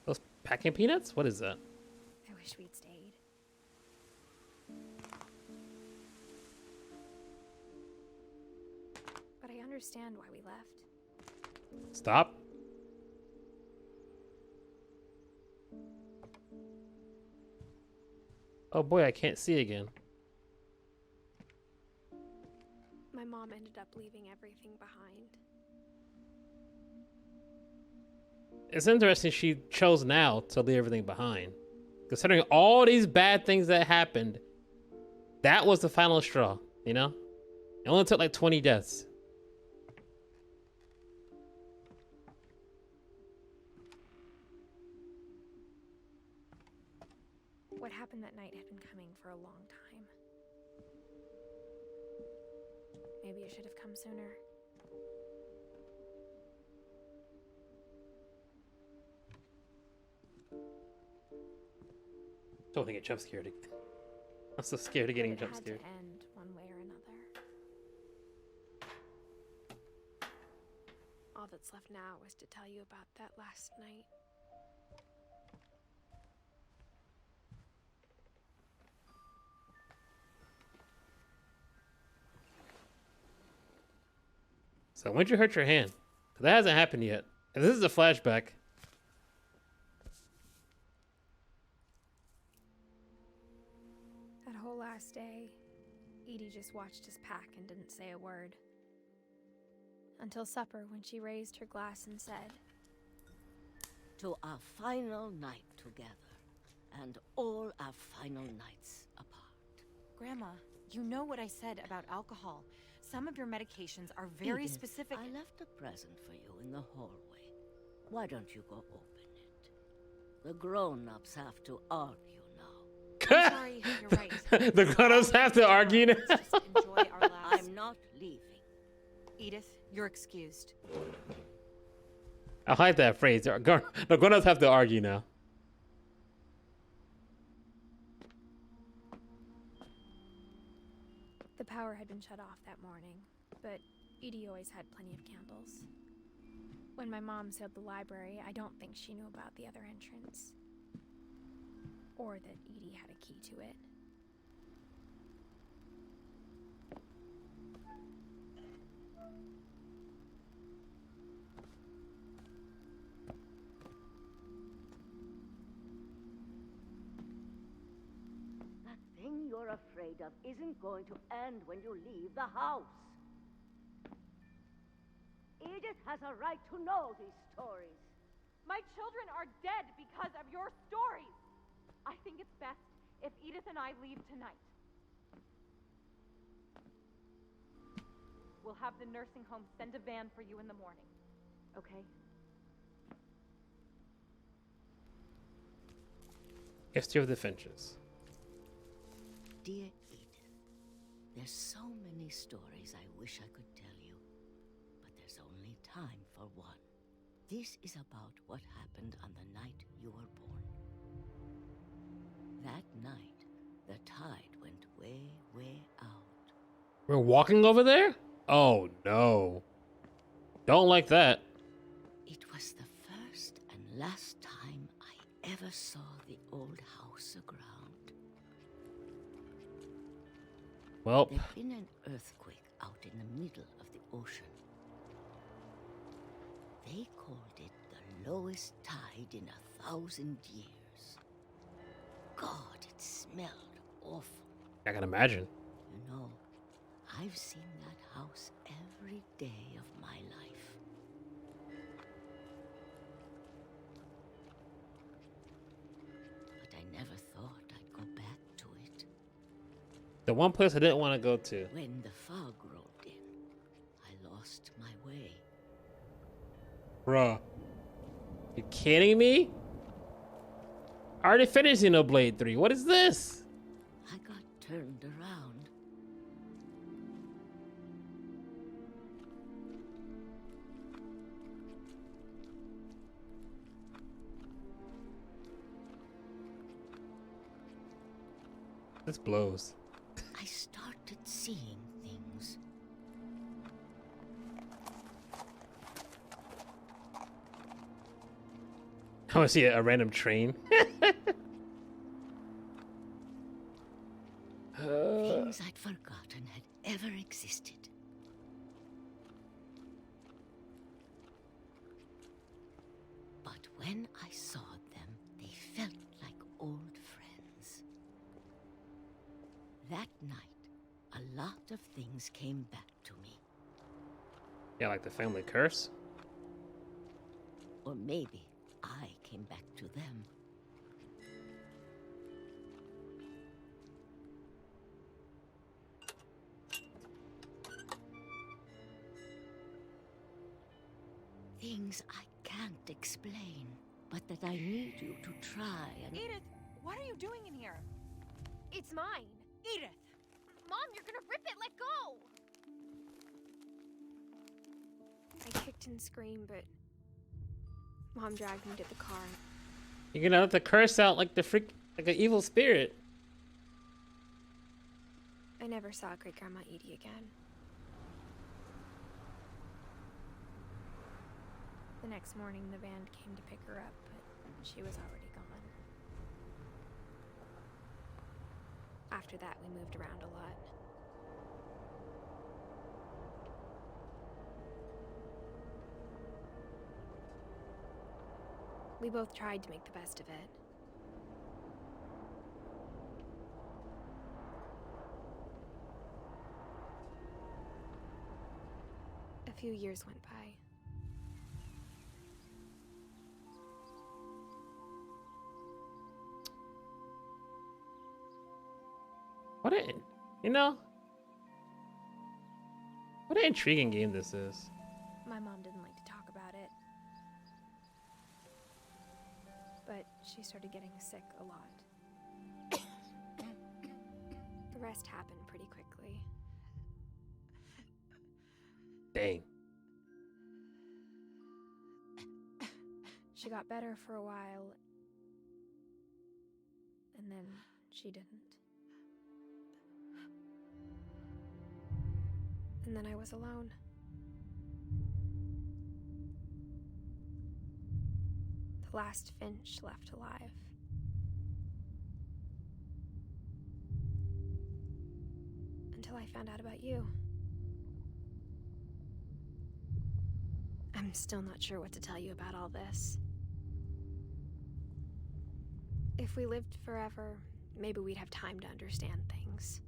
A: Those packing peanuts? What is that?
B: I wish we'd stayed. But I understand why we left.
A: Stop. Oh boy, I can't see again.
B: My mom ended up leaving everything behind.
A: It's interesting she chose now to leave everything behind. Considering all these bad things that happened, that was the final straw, you know? It only took like 20 deaths.
B: What happened that night had been coming for a long time. Maybe it should have come sooner.
A: Don't want to get jump scared. I'm so scared of getting jump scared.
B: It had to end one way or another. All that's left now is to tell you about that last night.
A: So when'd you hurt your hand? 'Cause that hasn't happened yet. And this is a flashback.
B: That whole last day, Edie just watched us pack and didn't say a word. Until supper, when she raised her glass and said,
O: "To our final night together, and all our final nights apart."
P: Grandma, you know what I said about alcohol. Some of your medications are very
O: Edith,
P: specific.
O: I left a present for you in the hallway. Why don't you go open it? The grown-ups have to argue now.
P: I'm sorry, you're right.
A: The grown-ups have to argue now.
P: Let's just enjoy our last.
O: I'm not leaving.
P: Edith, you're excused.
A: I like that phrase. The grown-ups have to argue now.
B: The power had been shut off that morning, but Edie always had plenty of candles. When my mom sealed the library, I don't think she knew about the other entrance. Or that Edie had a key to it.
O: That thing you're afraid of isn't going to end when you leave the house. Edith has a right to know these stories.
P: My children are dead because of your stories. I think it's best if Edith and I leave tonight. We'll have the nursing home send a van for you in the morning. Okay?
A: History of the Finches.
O: Dear Edith, there's so many stories I wish I could tell you, but there's only time for one. This is about what happened on the night you were born. That night, the tide went way, way out.
A: We're walking over there? Oh no. Don't like that.
O: It was the first and last time I ever saw the old house aground.
A: Well,
O: there'd been an earthquake out in the middle of the ocean. They called it the lowest tide in 1,000 years. God, it smelled awful.
A: I can imagine.
O: You know, I've seen that house every day of my life. But I never thought I'd go back to it.
A: The one place I didn't want to go to.
O: When the fog rolled in, I lost my way.
A: Bruh. You kidding me? I already finished Xenoblade 3. What is this?
O: I got turned around.
A: This blows.
O: I started seeing things.
A: I want to see a random train.
O: Things I'd forgotten had ever existed. But when I saw them, they felt like old friends. That night, a lot of things came back to me.
A: Yeah, like the family curse?
O: Or maybe I came back to them. Things I can't explain, but that I need you to try and...
P: Edith, what are you doing in here?
B: It's mine.
P: Edith!
B: Mom, you're gonna rip it! Let go! I kicked and screamed, but Mom dragged me to the car.
A: You're gonna let the curse out like like an evil spirit.
B: I never saw Great Grandma Edie again. The next morning, the van came to pick her up, but she was already gone. After that, we moved around a lot. We both tried to make the best of it. A few years went by.
A: What an intriguing game this is.
B: My mom didn't like to talk about it. But she started getting sick a lot. The rest happened pretty quickly.
A: Dang.
B: she got better for a while, and then she didn't. And then I was alone. The last Finch left alive. Until I found out about you. I'm still not sure what to tell you about all this. If we lived forever, maybe we'd have time to understand things.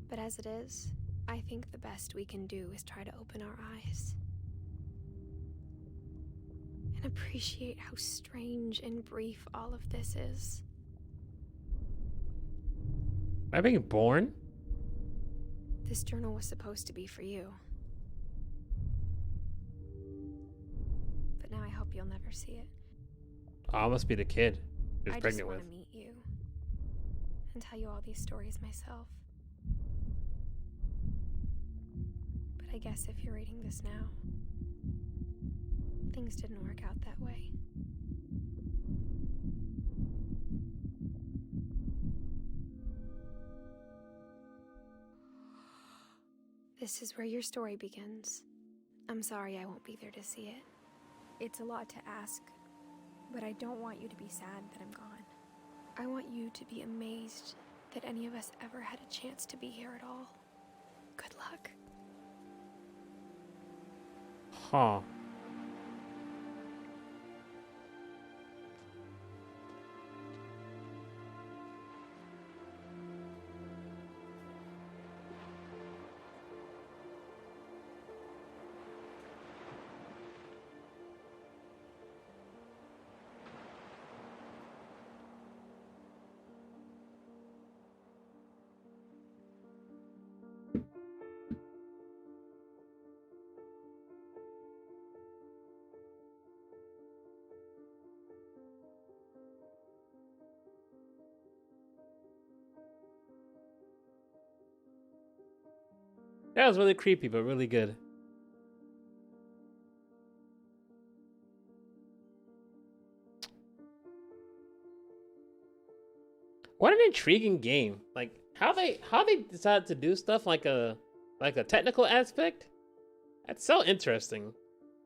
B: But as it is, I think the best we can do is try to open our eyes. And appreciate how strange and brief all of this is.
A: Am I being born?
B: This journal was supposed to be for you. But now I hope you'll never see it.
A: Oh, I must be the kid she was
B: I just
A: pregnant
B: want
A: with.
B: to meet you and tell you all these stories myself. But I guess if you're reading this now, things didn't work out that way. This is where your story begins. I'm sorry I won't be there to see it. It's a lot to ask, but I don't want you to be sad that I'm gone. I want you to be amazed that any of us ever had a chance to be here at all. Good luck.
A: Huh. That was really creepy, but really good. What an intriguing game! Like how they decided to do stuff like a technical aspect. That's so interesting.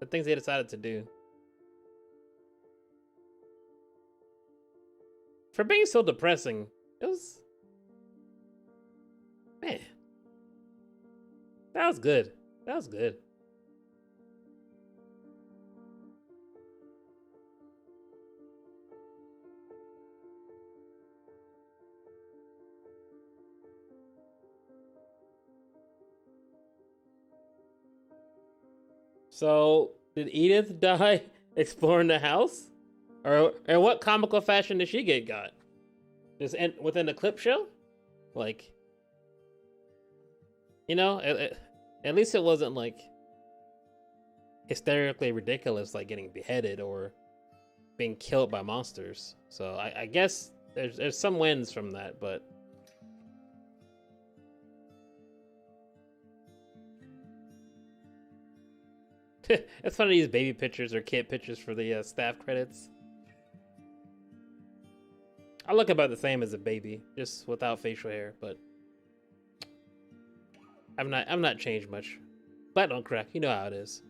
A: The things they decided to do. For being so depressing, it was, man. That was good. That was good. So, did Edith die exploring the house? Or in what comical fashion did she get got? Just within the clip show? Like, you know, at least it wasn't like hysterically ridiculous, like getting beheaded or being killed by monsters. So I guess there's some wins from that, but it's funny to use baby pictures or kid pictures for the staff credits. I look about the same as a baby, just without facial hair, but I've not changed much. Flat don't crack, you know how it is.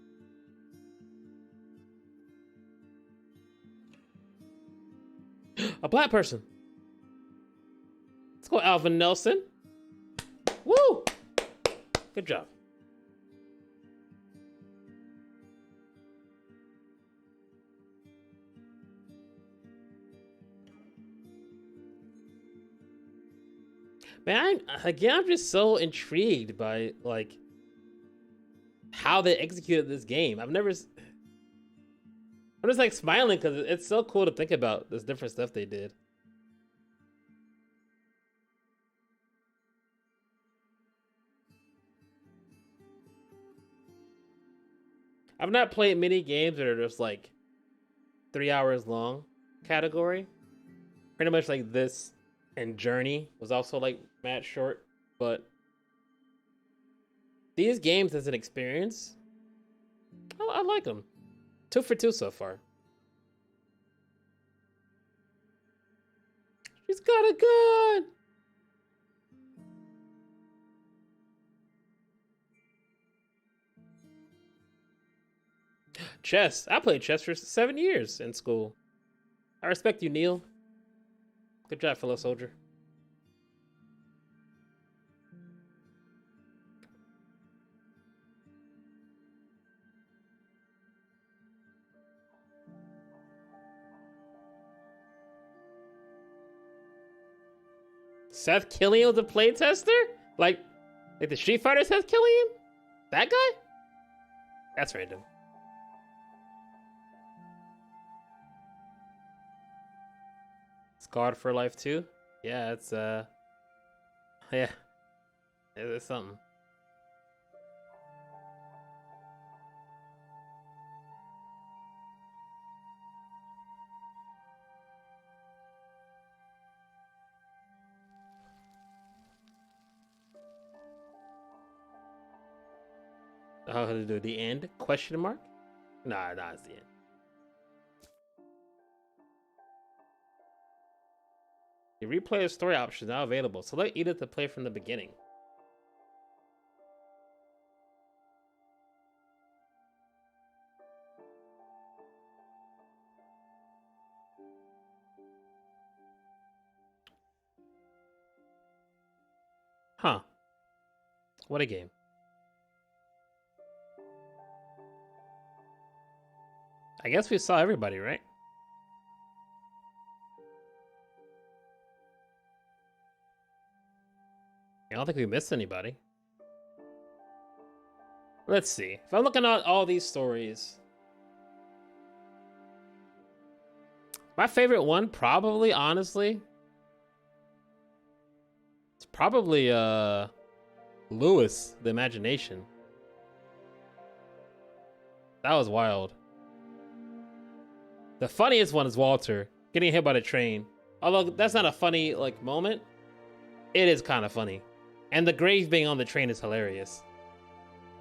A: A black person. Let's go, Alvin Nelson. Woo! Good job. Man, I'm just so intrigued by like how they executed this game. I'm just like smiling because it's so cool to think about this different stuff they did. I've not played many games that are just like 3 hours long category. Pretty much like this and Journey was also like mad short, but these games as an experience, I like them. 2 for 2 so far. He's got a gun. Chess. I played chess for 7 years in school. I respect you, Neil. Good job, fellow soldier. Seth Killian was a playtester? Like the Street Fighter Seth Killian? That guy? That's random. Scarred for Life 2? Yeah, it's yeah. It's something. How to do the end? Question mark? Nah, it's the end. The replay story option now available. Select Edith to play from the beginning. Huh. What a game. I guess we saw everybody, right? I don't think we missed anybody. Let's see. If I'm looking at all these stories, my favorite one, probably, honestly, it's probably Lewis, the Imagination. That was wild. The funniest one is Walter getting hit by the train. Although that's not a funny like moment, it is kind of funny. And the grave being on the train is hilarious.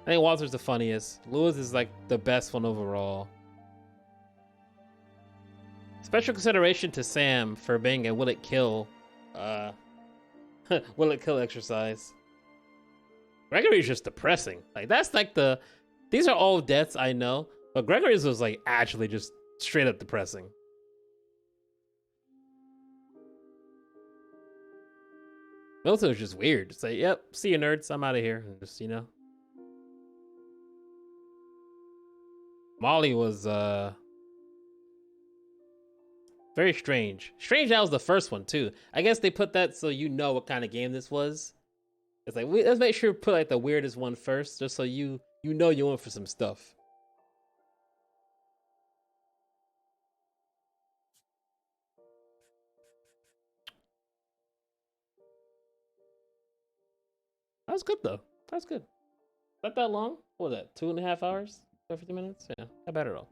A: I think Walter's the funniest. Lewis is like the best one overall. Special consideration to Sam for being a will it kill exercise. Gregory's just depressing. Like that's like these are all deaths I know, but Gregory's was like actually just straight up depressing. Milton was just weird. It's like, yep, see you nerds, I'm out of here. And just, Molly was very strange. Strange that was the first one too. I guess they put that so you know what kind of game this was. It's like, let's make sure we put like the weirdest one first, just so you know you went for some stuff. That was good though. That's good. Not that long. What was that? 2.5 hours? 50 minutes? Yeah, not bad at all.